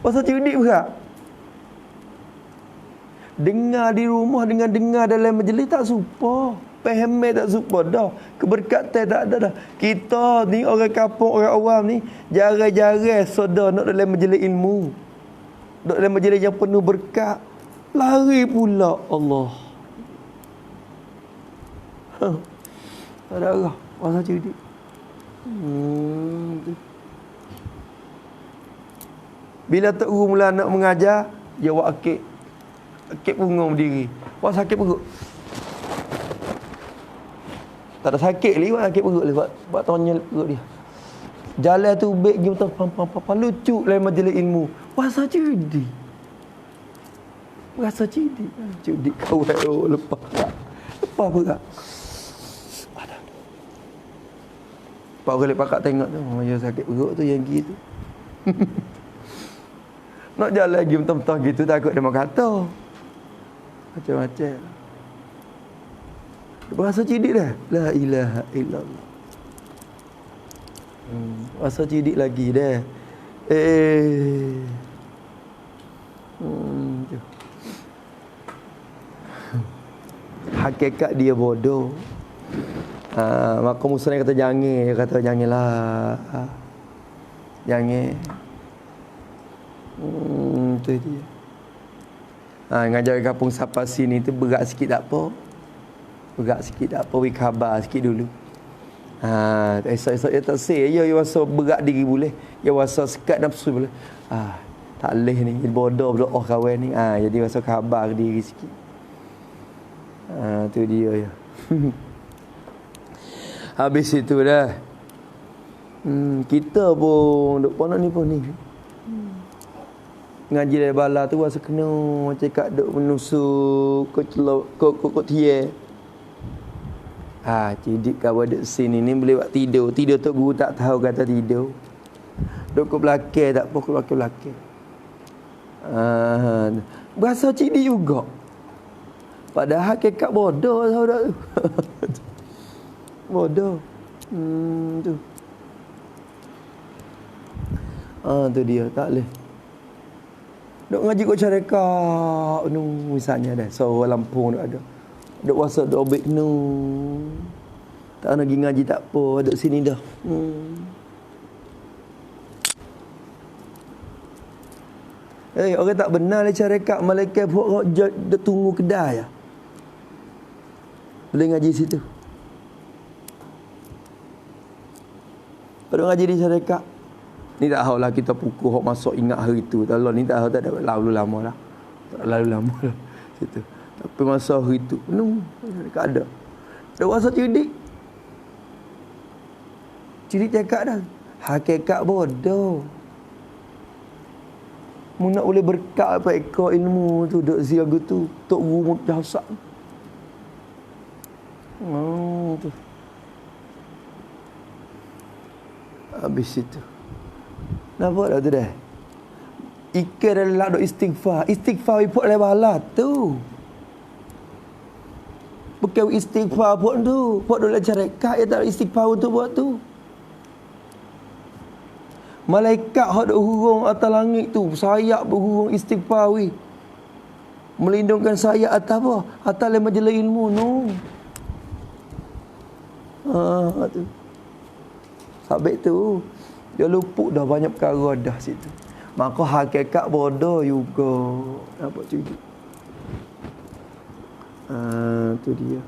Rasa cerdik pula. Dengar di rumah dengan dengar dalam majlis tak serupa. Faham tak serupa dah. Keberkatan tak ada dah. Kita ni orang kampung, orang awam ni jarang-jarang sedar nak dalam majlis ilmu. Nak dalam majlis yang penuh berkat. Lari pula Allah. Tak ada arah. Rasa cerdik. Bila Tok Guru mula nak mengajar, dia buat akik. Akik pungung berdiri. Buat sakit perut. Tak ada sakit lagi, buat sakit perut lagi. Buat tanya perut dia. Jalan tu baik pergi pam lucu lain majlis ilmu. Rasa cerdik. Rasa cerdik. Cerdik kawan. Oh, lepas berat. Lepas berat. Ada. Pak orang lepak tengok tu. Yang sakit perut tu yang gitu. Nak jalan lagi mentah-mentah gitu takut dia mau kata. Macam-macam. Rasa cerdik dah. La ilaha illallah. Rasa cerdik lagi dah. Hakikat dia bodoh. Maka Musa ni kata jangan. Dia kata janganlah. Jangan. Tu dia. Ngajar kampung Sapa sini tu berat sikit tak apa. Berat sikit tak apa. Beri khabar sikit dulu. Esok-esok dia tak say. Ya rasa berat diri boleh. Ya rasa sekat nafsu boleh. Tak boleh ni. Bodoh berdoa kawan ni. Jadi rasa khabar diri sikit. Tu dia ya. Habis itu dah. Kita pun duk pon ni pun ni. Ngaji dari bala tu rasa kena macam kat duk menusuk kok tie. Cidik kawan duk sini ni boleh buat tidur. Tidur Tok Guru tak tahu kata tidur. Duk ke belakang tak apa ke belakang. Berasa cidik juga. Padahal hakikat bodoh saudara tu. Bodoh. Tu. Tu dia tak boleh. Duk ngaji kat syarikat misalnya dah. So Lampung duk ada. Duk wasa duk obek tak nak pergi ngaji tak apa, duk sini dah. Orang tak benar lah syarikat malaikat buat dia tunggu kedai ya. Boleh ngaji situ. Kalau ngaji di syarikat ni tak tahulah kita pukul hok masuk ingat hari tu. Kalau ni tak tahu tak ada lalu lama lah. Tak lalu lama lah. Situ. Tapi masa hari tu tak ada. Dah rasa cerdik. Cerdik cakap dah. Hakikat bodoh. Mu nak boleh berkat apa ekor ilmu tu duk siaga tu. Tok Guru mutahasab. Tu. Habis itu. Nampak tak tu dah? Ikan dalam duk istighfar. Istighfar ipuk dalam balat tu. Bukan istighfar pun tu. Puk dalam syarikat yang tak istighfar tu buat tu. Malaikat hak duk hurung atas langit tu. Sayap berhurung istighfar wi. Melindungkan sayap atas apa? Atas majlis ilmu tu. Sabit tu. Dia luput dah banyak perkara dah situ. Maka hakikat bodoh juga. Nampak cerdik. Tu dia.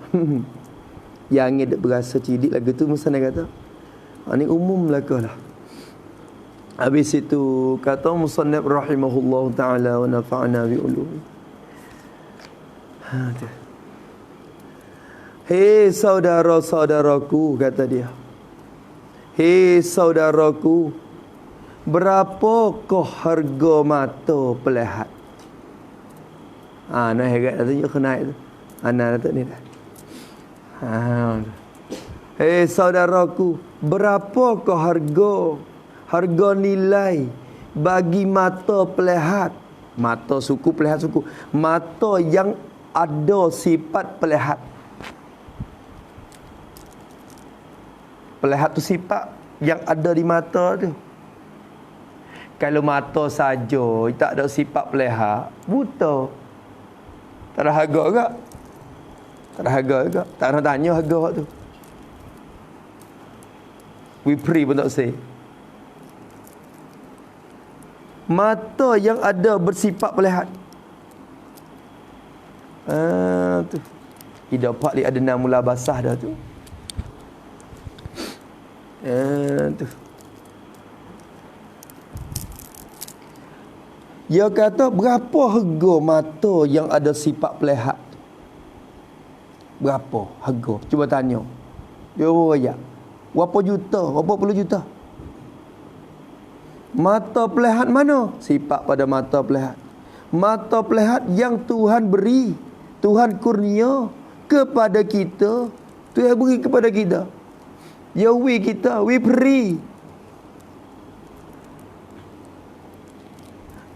Yang dia berasa cerdik lagu tu Musa nak kata. Ni umum lah. Habis itu kata musannif rahimahullah taala wa nafa'na bi ulumi. Hei saudara-saudaraku kata dia. Hei saudaraku, berapakah harga mata pelihat? Nak herat tu je kena naik tu. Ana datuk ni dah. Saudaraku, berapakah harga nilai bagi mata pelihat, mata suku, pelihat suku, mata yang ada sifat pelihat. Pelihat tu sifat yang ada di mata tu. Kalau mata saja tak ada sifat pelihat, buta. Tak ada harga ke? Tak ada harga ke? Tak nak tanya harga tu. We free pun tak say. Mata yang ada bersifat pelihat. Tu. Ida pak li ada nama mula basah dah tu. Tu. Dia kata berapa harga mata yang ada sifat pelihat? Berapa harga? Cuba tanya. Dia royak. Berapa juta? Berapa puluh juta? Mata pelihat mana? Sifat pada mata pelihat. Mata pelihat yang Tuhan beri, Tuhan kurnia kepada kita. Tuhan beri kepada kita. Ya kita, we free.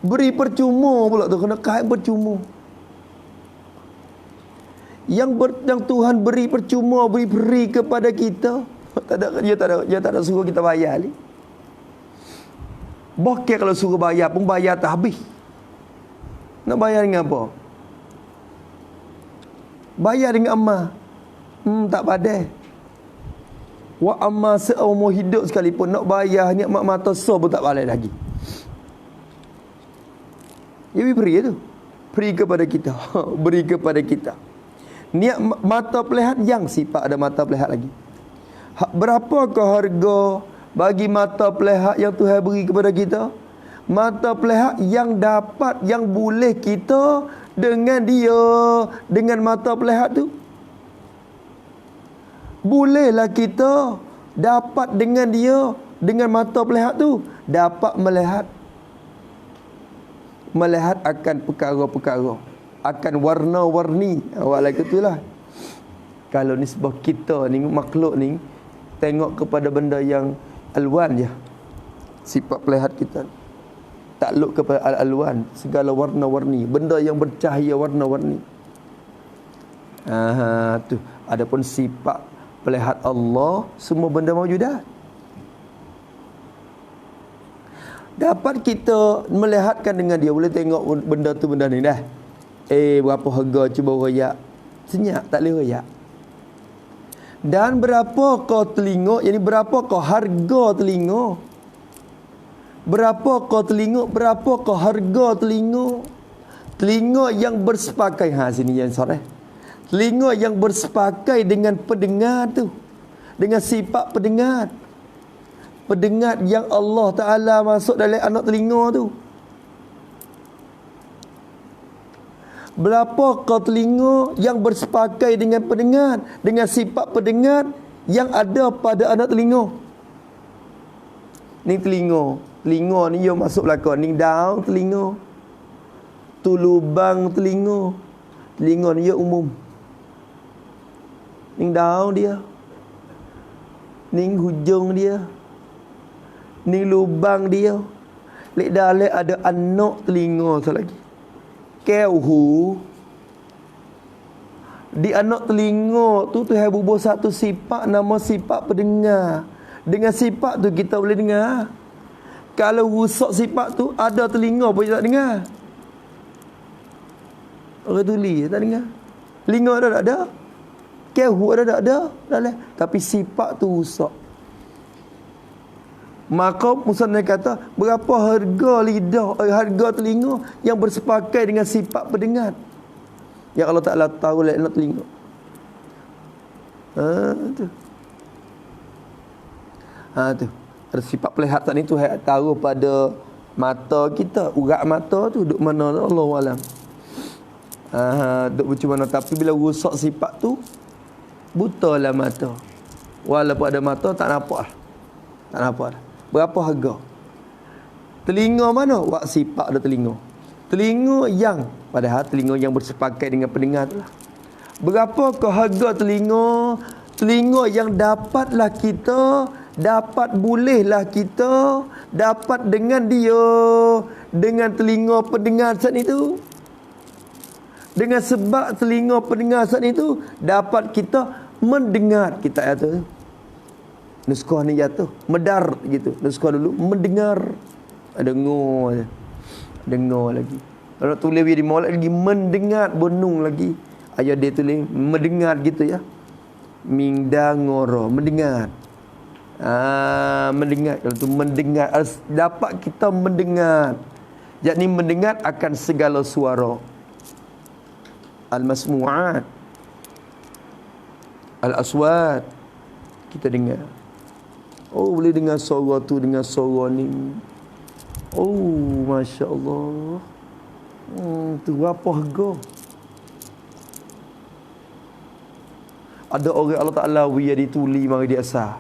Beri percuma pula tu, kena kait percuma. Yang Tuhan beri percuma, beri free kepada kita. Dia tak ada suruh kita bayar ni. Bokeh kalau suruh bayar pun bayar tak habis. Nak bayar dengan apa? Bayar dengan amal. Tak padai. Wa amal seumur hidup sekalipun nak bayar nikmat mata so pun tak boleh lagi. Ya beri tu. Beri kepada kita. Beri kepada kita. Niat mata pelihat yang sifat ada mata pelihat lagi. Berapakah harga bagi mata pelihat yang Tuhan beri kepada kita? Mata pelihat yang dapat, yang boleh kita dengan dia, dengan mata pelihat tu. Bolehlah kita dapat dengan dia, dengan mata pelihat tu, dapat melihat akan perkara-perkara, akan warna-warni. Awak lagi itulah. Kalau nisbah kita ni, makhluk ni, tengok kepada benda yang alwan je. Sifat pelihat kita takluk kepada al-alwan, segala warna-warni, benda yang bercahaya warna-warni. Tu. Adapun sifat pelihat Allah, semua benda maujudat. Dapat kita melihatkan dengan dia, boleh tengok benda tu benda ni dah. Berapa harga cuba royak. Senyap tak boleh royak. Dan berapa kau telinga, yani berapa kau harga telinga? Berapa kau telinga, berapa kau harga telinga? Telinga yang bersepakai, sini yang sore. Telinga yang bersepakai dengan pendengar tu, dengan sifat pendengar. Pendengar yang Allah Ta'ala masuk dalam anak telinga tu. Berapa kau telinga yang bersepakai dengan pendengar, dengan sifat pendengar yang ada pada anak telinga. Ni telinga ni dia masuk belakang. Ni daun telinga, tu lubang telinga. Telinga ni dia umum. Ni daun dia, ni hujung dia, ni lubang dia. Lek dalam ada anak telinga satu lagi. Keuhu. Di anak telinga tu Tuhan bubuh satu sifat, nama sifat pendengar. Dengan sifat tu kita boleh dengar. Kalau rusak sifat tu, ada telinga pun tak dengar. Orang tuli tak dengar. Telinga ada tak ada? Keuhu ada tak ada? Tapi sifat tu rusak. Maka musannaf kata, berapa harga lidah, harga telinga yang bersepakai dengan sifat pendengar. Yang Allah Ta'ala tahu nak telinga. Tu. Tu. Ada sifat pelihatan itu tahu pada mata kita. Urat mata tu duduk mana Allah alam. Duduk macam mana. Tapi bila rusak sifat tu, butalah mata. Walaupun ada mata, tak nampak. Tak nampak. Berapa harga? Telinga mana? Wak sifat ada telinga. Telinga yang, padahal telinga yang bersepakai dengan pendengar tu lah. Berapakah harga telinga? Telinga yang dapatlah kita, dapat bolehlah kita dapat dengan dia, dengan telinga pendengar saat itu. Dengan sebab telinga pendengar saat itu dapat kita mendengar. Kita kata nuskah ni jatuh medar gitu. Nuskah dulu mendengar. Dengar je. Dengar lagi. Kalau tulis di molek lagi mendengar benung lagi. Ayat dia tulis mendengar gitu ya. Mindangoro, mendengar. Mendengar. Kalau tu mendengar, dapat kita mendengar. Jadi mendengar akan segala suara. Al-masmu'at, al-aswat, kita dengar. Oh, boleh dengar suara tu dengan suara ni. Oh, Masya Allah. Tu berapa harga? Ada orang Allah Ta'ala yang dituli mari dia asal.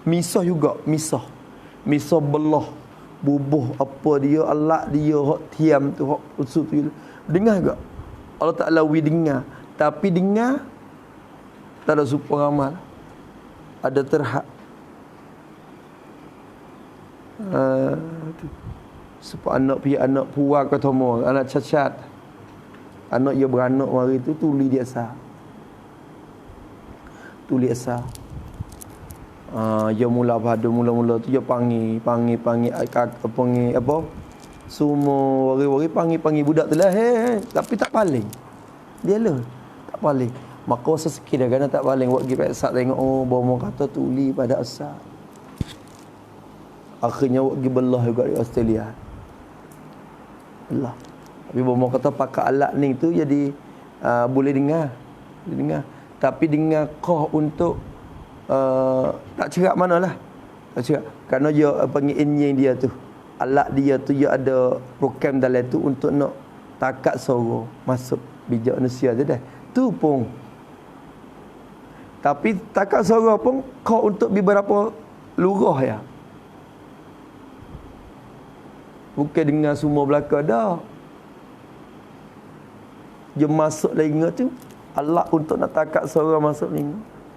Misah juga, misah. Misah belah, bubuh apa dia, alat dia, hak tiam tu, hak usul tu. Dengar juga. Allah Ta'ala dengar. Tapi dengar, tak ada super amal. Ada terhad. Sebab anak puak kata mau, anak cacat. Anak dia beranak mari tu tuli dia asal. Tuli asal. Dia mula mula tu dia panggil apa? Semua wari-wari panggil budak tu lah. Tapi tak paling. Dia lah. Tak paling. Maka sesekit dah kan tak paling. Buat pergi peksak tengok. Oh, bomo kata tuli pada asal. Akhirnya buat pergi belah juga di Australia. Belah. Tapi bomo kata pakai alat ni tu jadi boleh dengar. Boleh dengar. Tapi dengar kau untuk tak cerak manalah. Tak cerak. Kerana dia panggil enjin dia tu. Alat dia tu dia ada program dalam tu untuk nak takat suara masuk bijak manusia tu dah. Tu pun. Tapi takat suara pun kau untuk beberapa lurah ya. Bukan dengar semua belaka dah. Dia masuk lagi tu alat untuk nak takat suara masuk ni.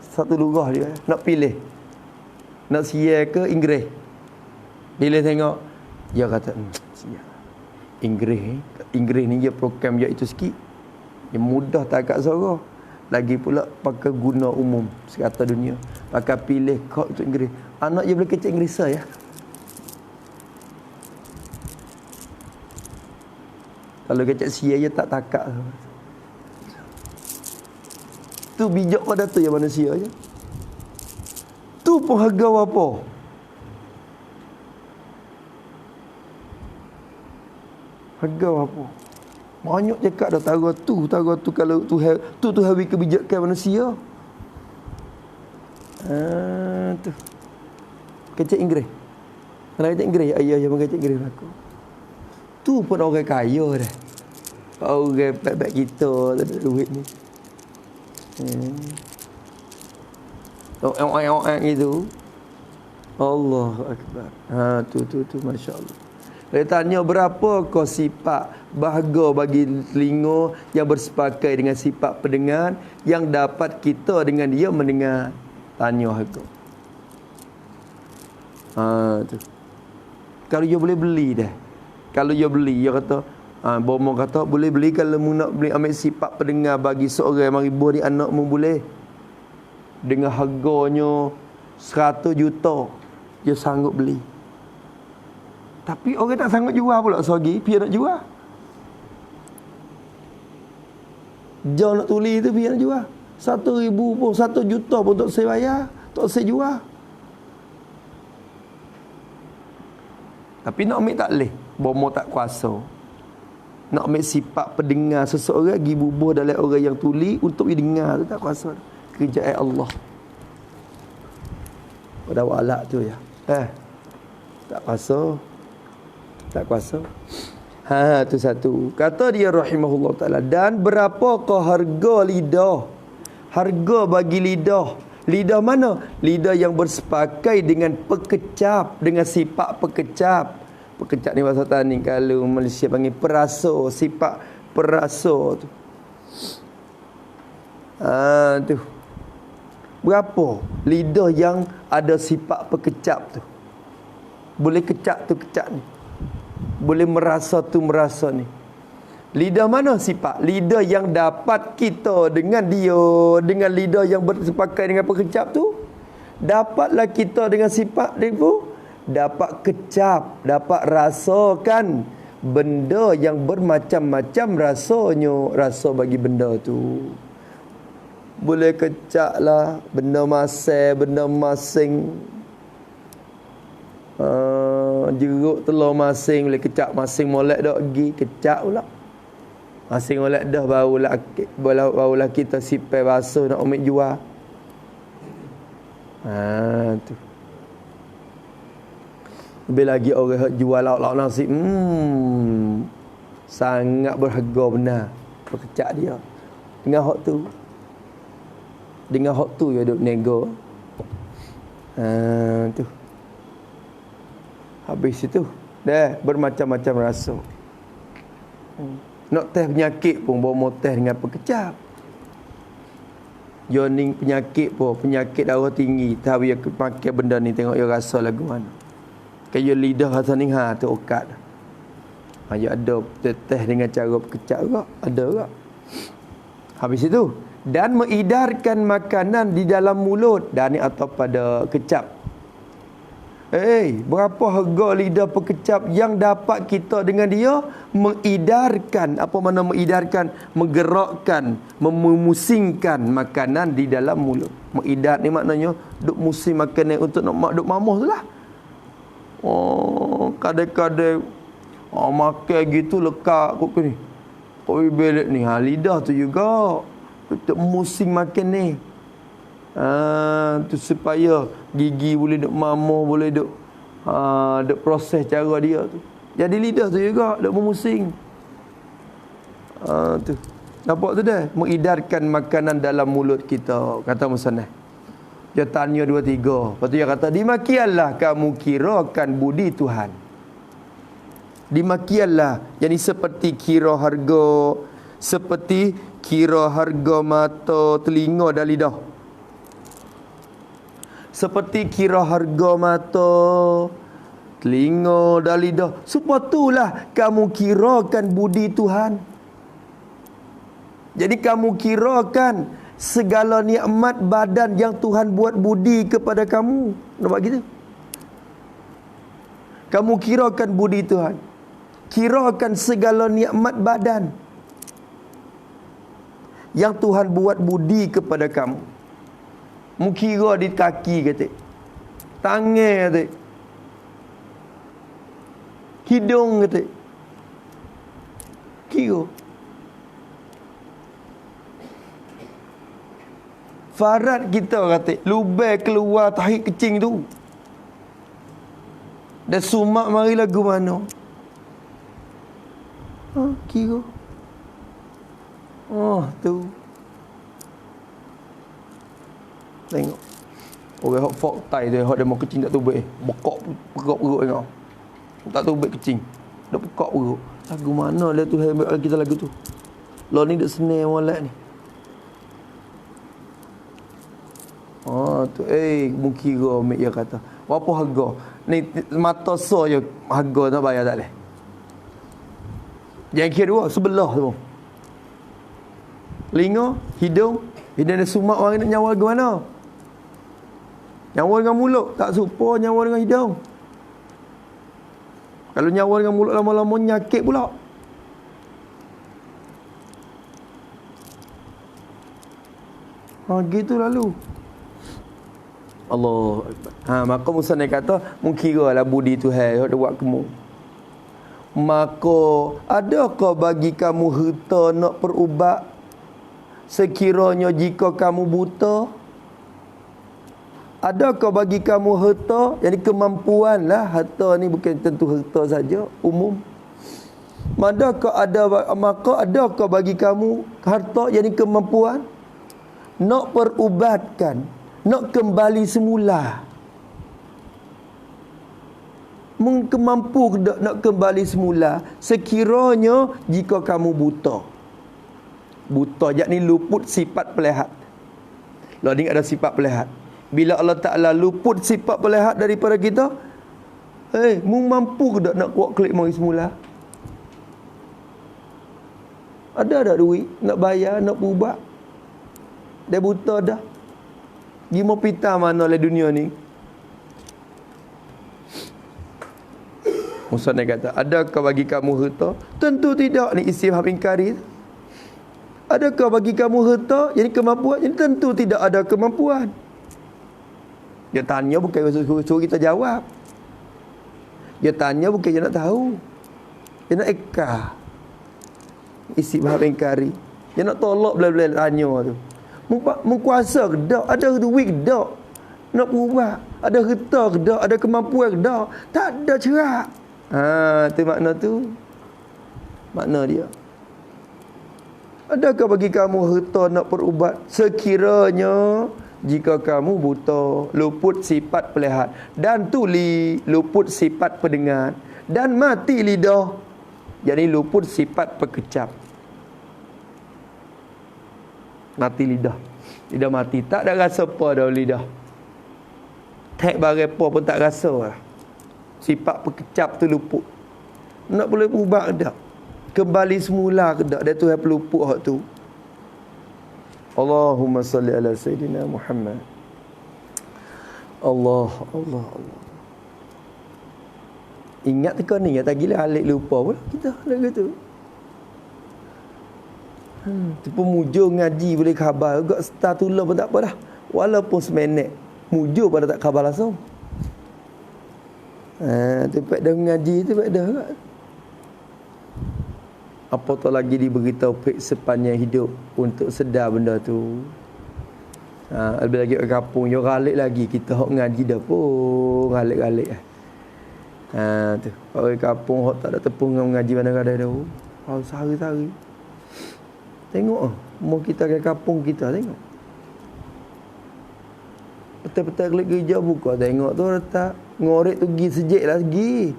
Satu lurah dia nak pilih. Nak siar ke Inggeris. Pilih tengok. Dia kata, siap. Inggeris ni dia program dia itu sikit. Dia mudah takat suara. Lagi pula pakai guna umum sekata dunia. Pakai pilih kod untuk Inggeris. Anak dia boleh kecek Inggeris ya. Kalau kecek sia dia tak takat. Tu bijak pada tu yang manusia je. Tu pun harga apa? Harga apa? Banyak cakap dah tara tu kalau tu hari kebijakan manusia. Tu. Kecek Inggeris. Kalau kecek Inggeris, ayah yang kecek Inggeris aku. Tu pun orang kaya dah. Orang baik-baik kita tak ada duit ni. Orang gitu. Allahu Akbar. Tu Masya Allah. Dia tanya berapa kau sifat bahagia bagi telinga yang bersepakai dengan sifat pendengar yang dapat kita dengan dia mendengar. Tanya harga. Tu. Kalau dia boleh beli dah. Kalau dia beli, dia kata, bomo kata boleh beli kalau mu nak beli ambil sifat pendengar bagi seorang yang maribu di anak mu boleh. Dengan harganya 100 juta dia sanggup beli. Tapi orang tak sanggup jual pula sagi, dia nak jual. Dia nak tulis tu dia nak jual. 1,000 pun, 1 juta pun tak saya bayar, tak saya jual. Tapi nak ambil tak boleh. Bomo tak kuasa. Nak ambil sifat pendengar seseorang pergi bubuh dalam orang yang tuli untuk didengar tu tak kuasa. Kerjaan Allah. Pada walak tu ya. Tak kuasa. Tak kuasa. Tu satu. Kata dia rahimahullah ta'ala. Dan berapakah harga lidah? Harga bagi lidah. Lidah mana? Lidah yang bersepakai dengan pekecap. Dengan sifat pekecap. Pekecap ni bahasa tani. Kalau Malaysia panggil perasa. Sifat perasa tu. Tu. Berapa lidah yang ada sifat pekecap tu? Boleh kecap tu kecap ni. Boleh merasa tu merasa ni. Lidah mana sifat? Lidah yang dapat kita dengan dia, dengan lidah yang bersepakai dengan pekecap tu. Dapatlah kita dengan sifat dia tu. Dapat kecap, dapat rasakan benda yang bermacam-macam rasanya. Rasa bagi benda tu. Boleh kecak lah benda masing. Jeruk telur masing boleh kecak masing molek dak pergi kecak pula. Masing molek dah barulah kita sipai basuh nak umit jual. Tu. Lebih lagi orang jual lauk-lauk nasi. Sangat berharga benar. Berkecak dia. Dengan hak tu. Dengan hak tu ya duk nego. Tu. Habis itu dah bermacam-macam rasa. Nak teh penyakit pun bawa teh dengan pekecap. Joning penyakit pun, penyakit darah tinggi, tahu dia pakai benda ni tengok dia rasa lagu mana. Kayak lidah rasa ni tu okat. Ya ada teh dengan cara pekecap juga, ada juga. Habis itu dan mengedarkan makanan di dalam mulut dan ni atau pada kecap. Berapa harga lidah pekecap yang dapat kita dengan dia mengedarkan. Apa makna mengedarkan? Menggerakkan, memusingkan makanan di dalam mulut. Mengedar ni maknanya duk musim makanan untuk nak duk mamuh tu lah. Kadang-kadang makan gitu lekat kok ni. Kok bibir ni. Lidah tu juga untuk musim makan ni. Tu supaya gigi boleh duk mamuh, boleh duk proses cara dia tu. Jadi lidah tu juga duk memusing. Tu. Nampak tu dah? Mengedarkan makanan dalam mulut kita, kata musannaf. Dia tanya 2-3. Lepas tu dia kata, dimakianlah kamu kirakan budi Tuhan. Dimakianlah. Jadi seperti kira harga, seperti kira harga mata, telinga dan lidah. Seperti kira harga mata, telinga dan lidah. Sepatulah kamu kirakan budi Tuhan. Jadi kamu kirakan segala nikmat badan yang Tuhan buat budi kepada kamu. Nampak gitu? Kamu kirakan budi Tuhan. Kirakan segala nikmat badan yang Tuhan buat budi kepada kamu. Mukira di kaki kata. Tangan kata. Hidung kata. Kira. Farat kita kata. Lubang keluar tahi kecing tu. Dan sumak mari lagu mana. Kira. Tu. Tengok. Orang hok fok tai tu, hok dia mau kecing tak tubik. Bekok perut tengok. Tak tubik kecing. Dak pekak perut. Lagu mana lah tu hebat kita lagu tu. Lo ni dak senang molek ni. Tu mukira mek dia kata. Berapa harga? Ni mata so je harga nak bayar tak leh. Yang kira dua sebelah tu. Telinga, hidung ada sumak orang nak nyawa ke mana? Nyawa dengan mulut tak serupa nyawa dengan hidung. Kalau nyawa dengan mulut lama-lama nyakit pula. Gitu lalu. Allah. Maka musannaf kata mungkiralah budi Tuhan hok buat kamu. Maka adakah bagi kamu harta nak berubat sekiranya jika kamu buta? Adakah bagi kamu harta? Jadi kemampuan lah. Harta ni bukan tentu harta saja, umum. Maka adakah bagi kamu harta, jadi kemampuan nak perubatkan, nak kembali semula? Mampu nak kembali semula sekiranya jika kamu buta. Buta jak ni luput sifat pelihat. Lah ni ada sifat pelihat. Bila Allah Ta'ala luput sifat pelihat daripada kita, mu mampu ke tak nak kuat klik mari semula? Ada tak duit nak bayar, nak berubat? Dia buta dah. Gimana pita mana oleh dunia ni? Musa ni kata, adakah bagi kamu harta? Tentu tidak. Ni istifham ingkari. Adakah bagi kamu harta? Jadi kemampuan? Jadi tentu tidak ada kemampuan. Dia tanya bukan suruh kita jawab. Dia tanya bukan dia nak tahu. Dia nak eka. Istifham ingkari. Dia nak tolak bila-bila tanya tu. Mengkuasa ke tak? Ada duit ke tak? Nak berubah? Ada harta ke tak? Ada kemampuan ke tak? Tak ada cerak. Tu makna tu. Makna dia. Adakah bagi kamu harta nak berubat? Sekiranya jika kamu buta, luput sifat pelihat, dan tuli, luput sifat pendengar, dan mati lidah, jadi luput sifat pekecap. Mati lidah. Lidah mati. Tak ada rasa apa dah lidah. Tak barepa pun tak rasa lah. Sifat pekecap tu luput. Nak boleh ubah ke tak? Kembali semula ke tak? Dia tu yang peluput hak tu. Allahumma salli ala Sayyidina Muhammad. Allah. Ingat tekan ni, tak gila alik lupa pula kita nak kata. Tu pun mujur ngaji boleh khabar. Agak start tulah pun tak apa dah. Walaupun seminit. Mujur pada tak khabar langsung. Tempat dah mengaji tu dah agak. Apatah lagi diberi taufik sepanjang hidup untuk sedar benda tu. Lebih lagi ke kampung, yo galik lagi kita hok ngaji dah pun galik-galik. Tu. Orang kampung hok tak ada tepung ngaji mana-mana dah. Sehari-hari. Tengok mau kita ke kampung kita tengok. Betul-betul klik gereja buka tengok tu letak ngorek tu gi sejik lah gi.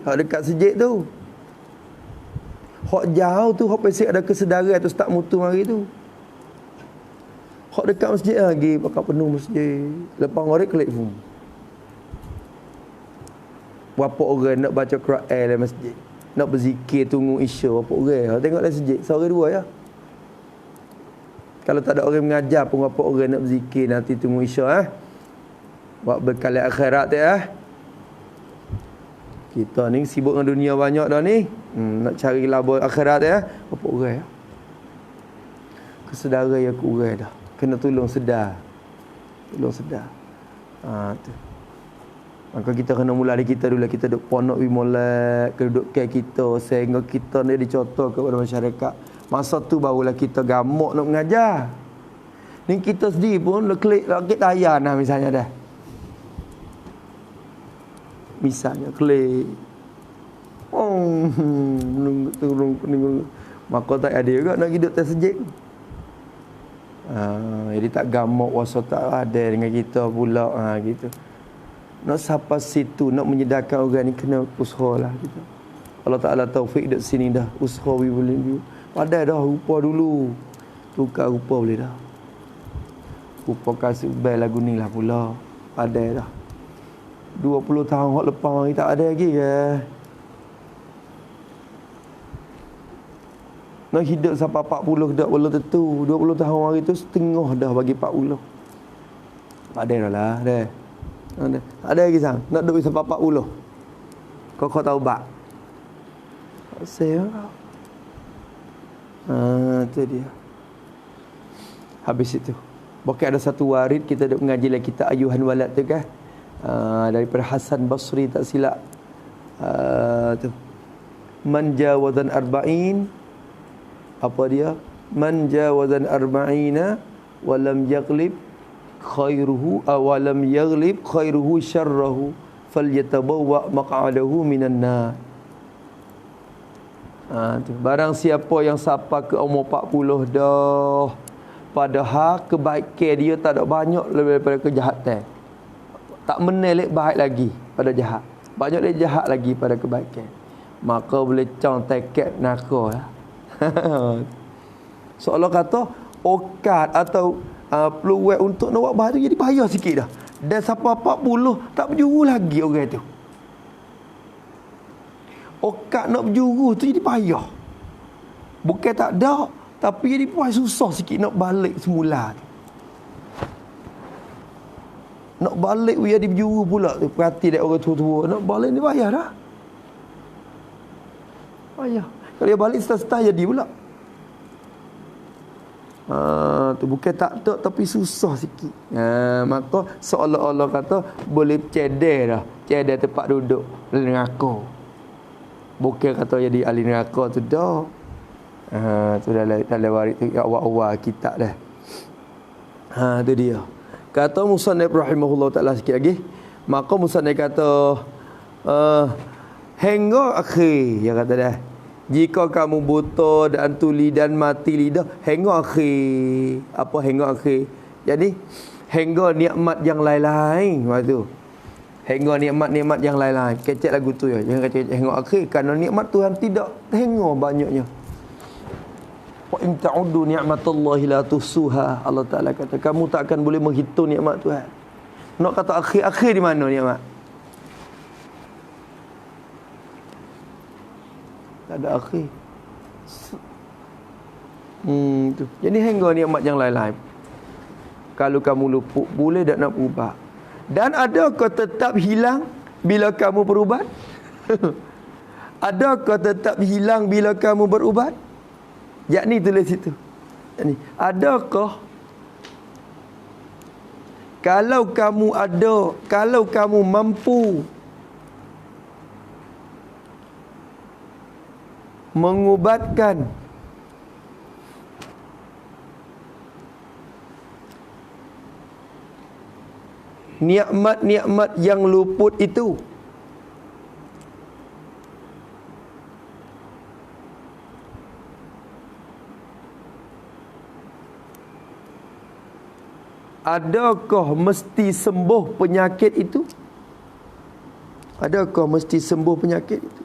Hak dekat sejik tu. Hak jauh tu hak pesik ada kesedaran tu start mutu hari tu. Hak dekat masjid lagi pakai penuh masjid. Lepas ngorek klik pun. Berapa orang nak baca Quran dalam masjid? Nak berzikir tunggu isya berapa orang? Tengok dalam masjid seorang dua ya. Kalau tak ada orang mengajar pun berapa orang nak berzikir nanti tunggu isya buat bekal akhirat Kita ni sibuk dengan dunia banyak dah ni. Nak cari laba akhirat berapa orang Kesedaran yang kurang dah. Kena tolong sedar. Tu. Maka kita kena mula dari kita dulu. Kita duduk ponok bimolek, kedudukan kita sehingga kita ni dicontoh kepada masyarakat. Masa tu barulah kita gamuk nak mengajar. Ni kita sendiri pun klik rakit tayar nah misalnya dah. Misalnya klik. Turun. Maka tak ada juga nak hidup tersejik. Jadi tak gamuk wasa tak ada dengan kita pula gitu. Nak sampai situ, nak menyedarkan orang ni kena usaha lah gitu. Allah Ta'ala taufik dekat sini dah. Usaha we boleh. Padahal dah rupa dulu. Tukar rupa boleh dah. Rupa kasih ubah lagu ni lah pula. Padahal dah. 20 tahun hak lepas hari tak ada lagi ke. Nak hidup sampai 40 dah belum tentu. 20 tahun hari tu setengah dah bagi 40. Padahal lah dah. Ada lagi sang nak duit sampai 40. Kau tahu bak. Saya. Tu dia. Habis itu. Bukan ada satu warid kita duk mengaji lah kita ayuhan walad tu kan. Daripada Hasan Basri tak silap. Tu. Man jawazan arba'in. Apa dia? Man jawazan arba'ina wa lam yaghlib khairuhu awalam yaghlib khairuhu syarrahu falyatabawwa maq'adahu minan nar. Tu. Barang siapa yang sampai ke umur 40 dah, padahal kebaikan dia tak ada banyak lebih daripada kejahatan. Tak menelek baik lagi pada jahat. Banyak dia jahat lagi pada kebaikan. Maka boleh cong teket neraka lah. Seolah kata okat atau peluang untuk nak buat bahan tu jadi payah sikit dah. Dan sampai 40 tak berjuru lagi orang tu. Okat nak berjuru tu jadi payah. Bukan tak ada, tapi jadi payah, susah sikit nak balik semula tu. Nak balik dia berjuru pula tu. Perhati dek orang tua-tua. Nak balik ni payah dah. Payah. Kalau dia balik setah-setah jadi pula. Tu bukan tak ada tapi susah sikit. Maka seolah-olah kata boleh cedek dah. Cedek tempat duduk neraka. Bukan kata jadi ahli neraka tu dah. Tu dalam waris tu awal-awal kitab dah. Tu dia. Kata musannif rahimahullah taala sikit lagi. Maka musannif kata hingga akhir dia kata dah. Jika kamu buta dan tuli dan mati lidah hingga akhir. Apa hingga akhir? Jadi hingga nikmat yang lain-lain waktu. Hingga nikmat-nikmat yang lain-lain. Kecek lagu tu ya. Jangan kata hingga akhir kerana nikmat Tuhan tidak hingga banyaknya. Wa in ta'uddu ni'matallahi la tuhsuha. Allah Taala kata kamu tak akan boleh menghitung nikmat Tuhan. Nak kata akhir-akhir di mana nikmat? Tak ada akhir. Tu. Jadi hingga nikmat yang lain-lain. Kalau kamu luput boleh tak nak berubah. Dan adakah tetap hilang bila kamu berubat? Adakah tetap hilang bila kamu berubat? Yakni tulis situ. Yakni adakah kalau kamu mampu mengubatkan nikmat-nikmat yang luput itu, adakah mesti sembuh penyakit itu? Adakah mesti sembuh penyakit itu?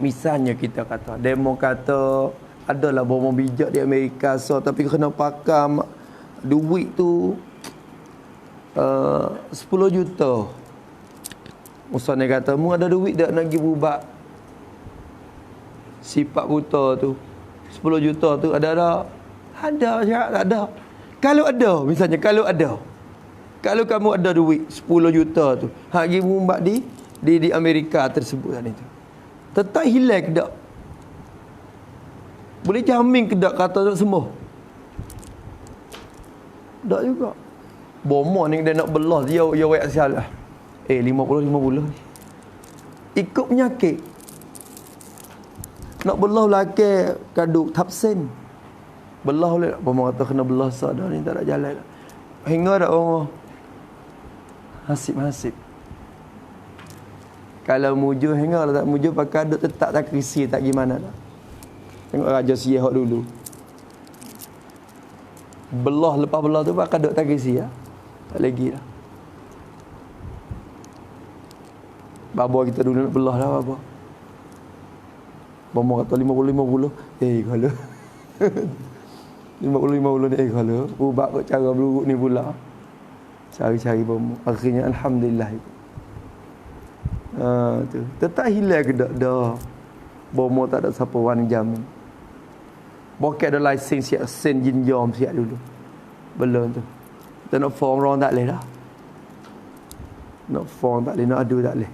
Misalnya kita kata, demo kata adalah bomo bijak di Amerika tapi kena pakai duit tu 10 juta. Musanya kata, mu ada duit tak nak pergi berubat sifat buta tu? 10 juta tu ada tak? Ada syarat tak ada. Kalau ada, misalnya kalau kalau kamu ada duit 10 juta tu, hak pergi berubat di Amerika tersebut kan itu. Tetap hilang ke tak? Boleh jamin ke tak kata tak sembuh? Tak juga. Bomo ni dia nak belah dia wayak salah. 50 ikut penyakit. Nak belah lelaki kaduk tapsen. Belah boleh tak? Bomo kata kena belah sadar ni tak ada jalan. Hingga tak bomo. Hasib. Kalau mujur hingga tak mujur pakai duk tetap tak krisi tak gimana tak. Tengok Raja Siah dulu. Belah lepas belah tu pakai duk tak krisi ya. Tak lagi dah. Baba kita dulu nak belah dah baba. Bapa kata 50 kalau 50 ni kalau ubak kau cara berurut ni pula. Cari-cari bapa. Akhirnya alhamdulillah. Tu. Tetap hilang ke tak dah. Bomo tak ada siapa wan jamin. Bokek ada license siap sen jin jom siap dulu. Belum tu. Kita nak form orang tak boleh dah. Nak form tak boleh, nak adu tak boleh.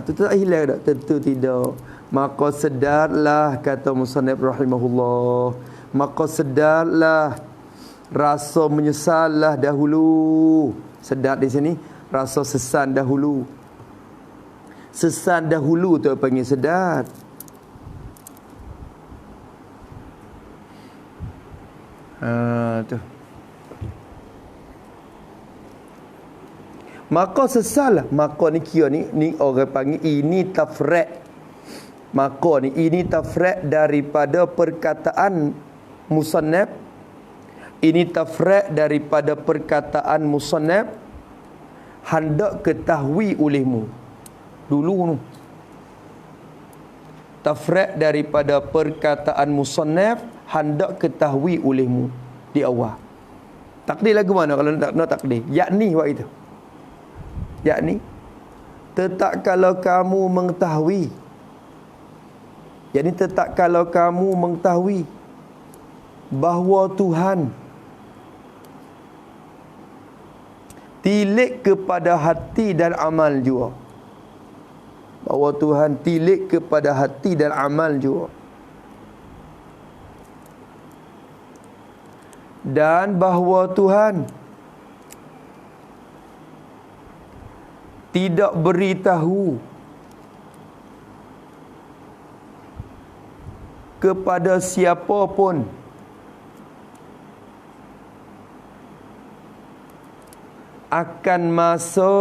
Tu tak hilang tak? Tentu tidak. Maka sedarlah, kata musannif rahimahullah. Maka sedarlah, rasa menyesallah dahulu. Sedar di sini rasa sesan dahulu. Sesan dahulu tu panggil sedar. Tu. Maka sesalah. Maka ni kira ni orang panggil ini tafrek. Maka ni ini tafrek daripada perkataan musannaf. Ini tafrek daripada perkataan musannaf. Hendak ketahui olehmu. Dulu tafrad daripada perkataan musannaf hendak ketahui olehmu di awal. Takdir lagu mana kalau nak takdir? Yakni buat itu. Yakni tetap kalau kamu mengetahui. Yakni tetap kalau kamu mengetahui bahawa Tuhan tilik kepada hati dan amal juga. Bahawa Tuhan tilik kepada hati dan amal juga. Dan bahawa Tuhan tidak beritahu kepada siapa pun akan masa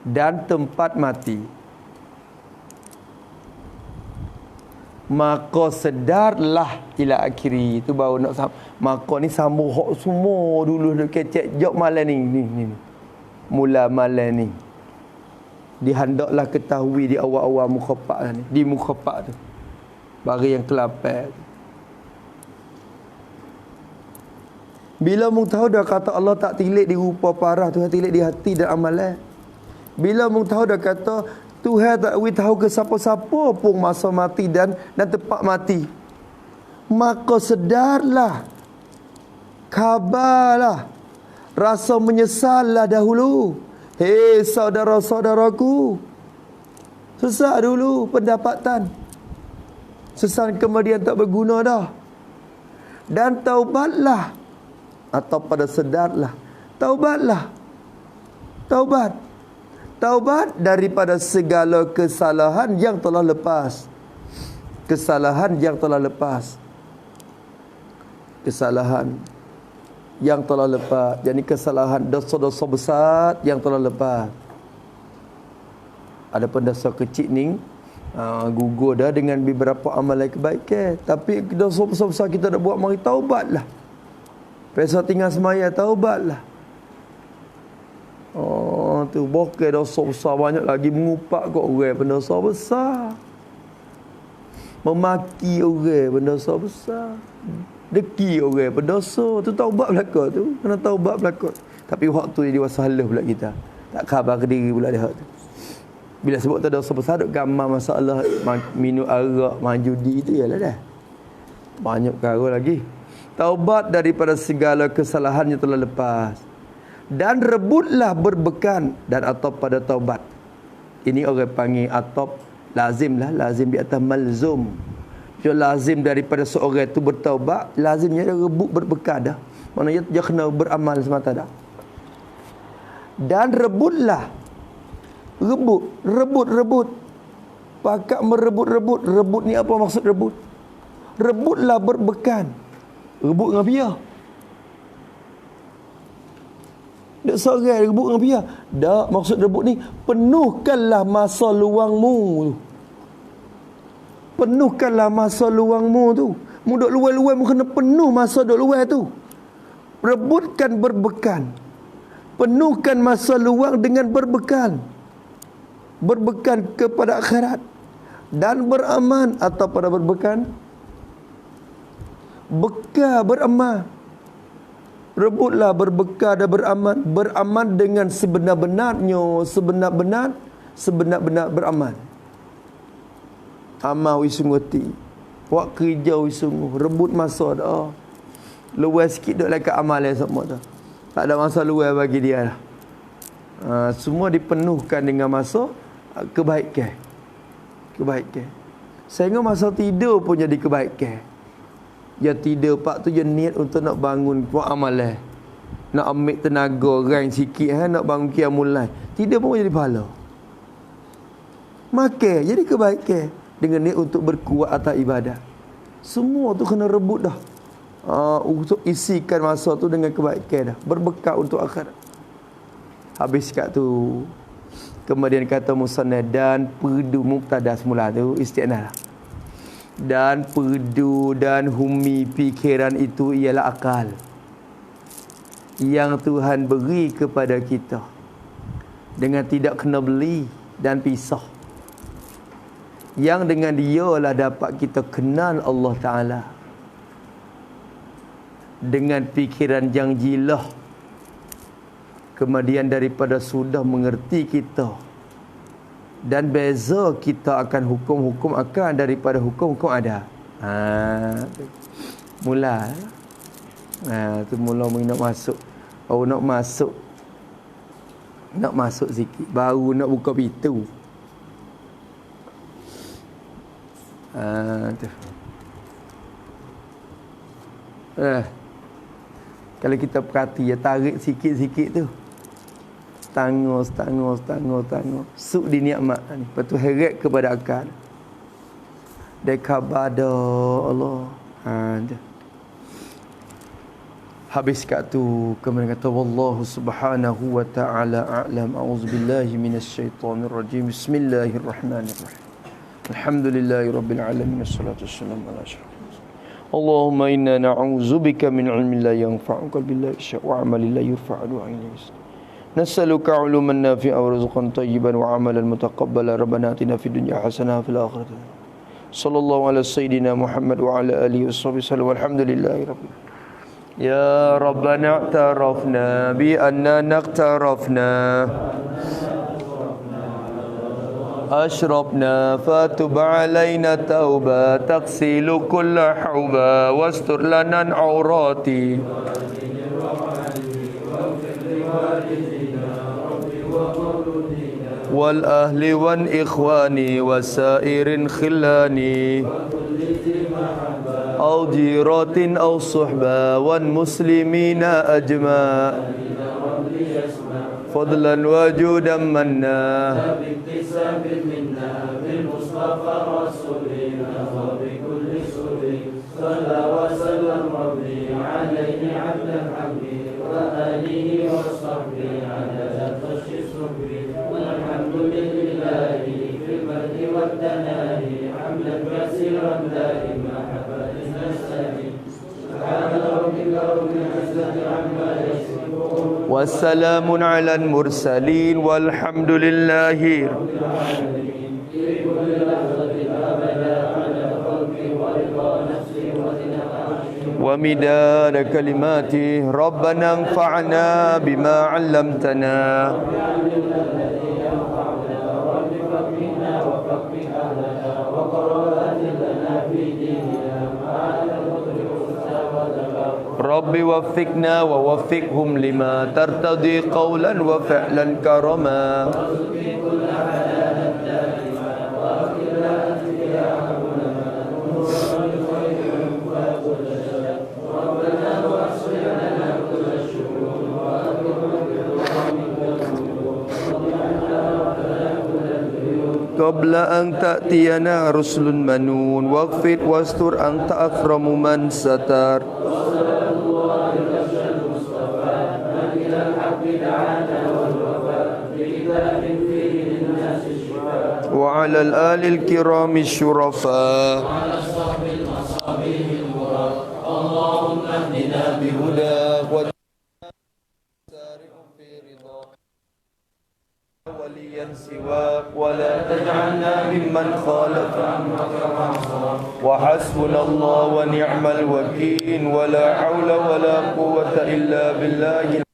dan tempat mati, maka sedarlah ila akhiri. Itu baru nak maka ni sambung hak semua dulu kecek jok malam ni. Mula malam ni dihendaklah ketahui di awal-awal mukhaffaf ni, di mukhaffaf tu bagi yang ke-8. Bila mu tahu dah kata Allah tak tilik di rupa parah, Tuhan tilik di hati dan amalan. Bila mu tahu dah kata Tuhan tak tahu ke siapa-siapa pun masa mati dan tempat mati, maka sedarlah, khabarlah, rasa menyesallah dahulu. Hei saudara-saudaraku, sesat dulu pendapatan, sesat kemudian tak berguna dah. Dan taubatlah, atau pada sedarlah, taubatlah, taubat daripada segala kesalahan yang telah lepas. Kesalahan yang telah lepas. Kesalahan yang telah lepas. Jadi kesalahan dosa-dosa besar yang telah lepas. Ada dosa kecil ni gugur dah dengan beberapa amalan kebaikan. Tapi dosa besar-besar kita nak buat, mari taubatlah. Pesa tinggal semaya, taubatlah. Oh, tu bokeh dosa besar banyak lagi, mengupak kat orang pendosa besar. Memaki orang pendosa besar. Deki orang pendosa. Tu taubat belaka tu. Kena taubat belaka. Tapi waktu ni dia salah pula kita. Tak khabar ke diri pula dia tu. Bila sebut tu dosa besar, duk gambar masalah minum arak, main judi tu ialah dah. Banyak perkara lagi. Taubat daripada segala kesalahan yang telah lepas. Dan rebutlah berbekan dan atop pada taubat. Ini orang panggil atop lazim lah, lazim di atas malzum. Dia lazim daripada seorang itu bertaubat, lazimnya dia rebut berbekan dah. Maknanya dia kena beramal semata dah. Dan rebutlah, rebut. Pakak merebut. Rebut ni apa maksud rebut? Rebutlah berbekan. Rebut dengan pia. Tak seorang rebut dengan pia. Tak, maksud rebut ni, penuhkanlah masa luangmu. Penuhkanlah masa luangmu tu. Mu duk luar-luar, mu kena penuh masa duk luar tu. Rebutkan berbekan. Penuhkan masa luang dengan berbekan. Berbekan kepada akhirat. Dan beraman atau pada berbekan. Bekal beramal. Rebutlah berbekal dan beramal. Beramal dengan sebenar-benarnya. Sebenar-benar beramal. Amal sungguh ti. Buat kerja sungguh. Rebut masa dah. Luar sikit duk like amal yang sama tu. Tak ada masa luar bagi dia lah. Semua dipenuhkan dengan masa kebaikan. Sehingga masa tidur pun jadi kebaikan. Dia tidur pak tu dia niat untuk nak bangun buat amalan. Nak ambil tenaga orang sikit nak bangun qiyamul lail. Tidur pun jadi pahala. Makan jadi kebaikan dengan niat untuk berkuat atas ibadah. Semua tu kena rebut dah. Untuk isikan masa tu dengan kebaikan dah. Berbekal untuk akhirat. Habis kat tu. Kemudian kata musannaf dan perdu mubtada semula tu isti'nah. Dan perdu dan humi fikiran itu ialah akal yang Tuhan beri kepada kita dengan tidak kena beli dan pisah. yang dengan dia lah dapat kita kenal Allah Ta'ala dengan fikiran yang jilah. Kemudian daripada sudah mengerti kita dan beza kita akan hukum-hukum akan daripada hukum-hukum ada. Mula tu mula nak masuk. Nak masuk sikit baru nak buka pintu. Tu. Kalau kita perhati ya, tarik sikit-sikit tu. Tangos. Suk di nikmat ni. Lepas tu heret kepada akal. Dekabada Allah. Habis kat tu kemudian kata wallahu subhanahu wa ta'ala a'lam. A'udzubillahi minasyaitonir rajim. Bismillahirrahmanirrahim. Alhamdulillahirabbil alamin. Wassalatu wassalamu ala asyrafil mursalin. Allahumma inna na'udzubika min 'ilmin la yanfa'u qalbin la yakhsha wa 'amalin la yurfa'u wa 'ilmin. Nas'aluka 'uluman nafi'a wa rizqan thayyiban wa 'amalan mutaqabbala. Rabbana atina fid dunya hasanah wa fil akhirati. Sallallahu ala sayyidina Muhammad wa ala alihi washabbihi sallam. Walhamdulillahirabbil alamin. Ya Rabbana i'tarafna bi anna naqtarafna ashrabna fatub alaina tauba taqsilu kulla hauba wastur lana aurati wal ahli wan ikhwani wasairin khillani أو جيرات أو صحبة والمسلمين أجمع فضلا وجودا منا باكتساب منا بالمصطفى رسولنا وبكل سر صلى وسلم ربي عليه عبد الحمد وآله وصحبه عدد خش الصبر والحمد لله في البرد والتناهي حمدا كثيرا دائما والسلام على المرسلين والحمد لله ومداد كلماته ربنا انفعنا بما علمتنا رب وفقنا ووفقهم لما ترتضي قولا وفعلا كرما قبل أن تأتينا رسل منون واغفر واستر أنت أكرم من ستر وعلى الآل الكرام الشرفاء اللهم اهدنا بهداك وسارع في رضاك وليا سواك ولا تجعلنا ممن خالف أمرك وعصاك وحسبنا الله ونعم الوكيل ولا حول ولا قوة إلا بالله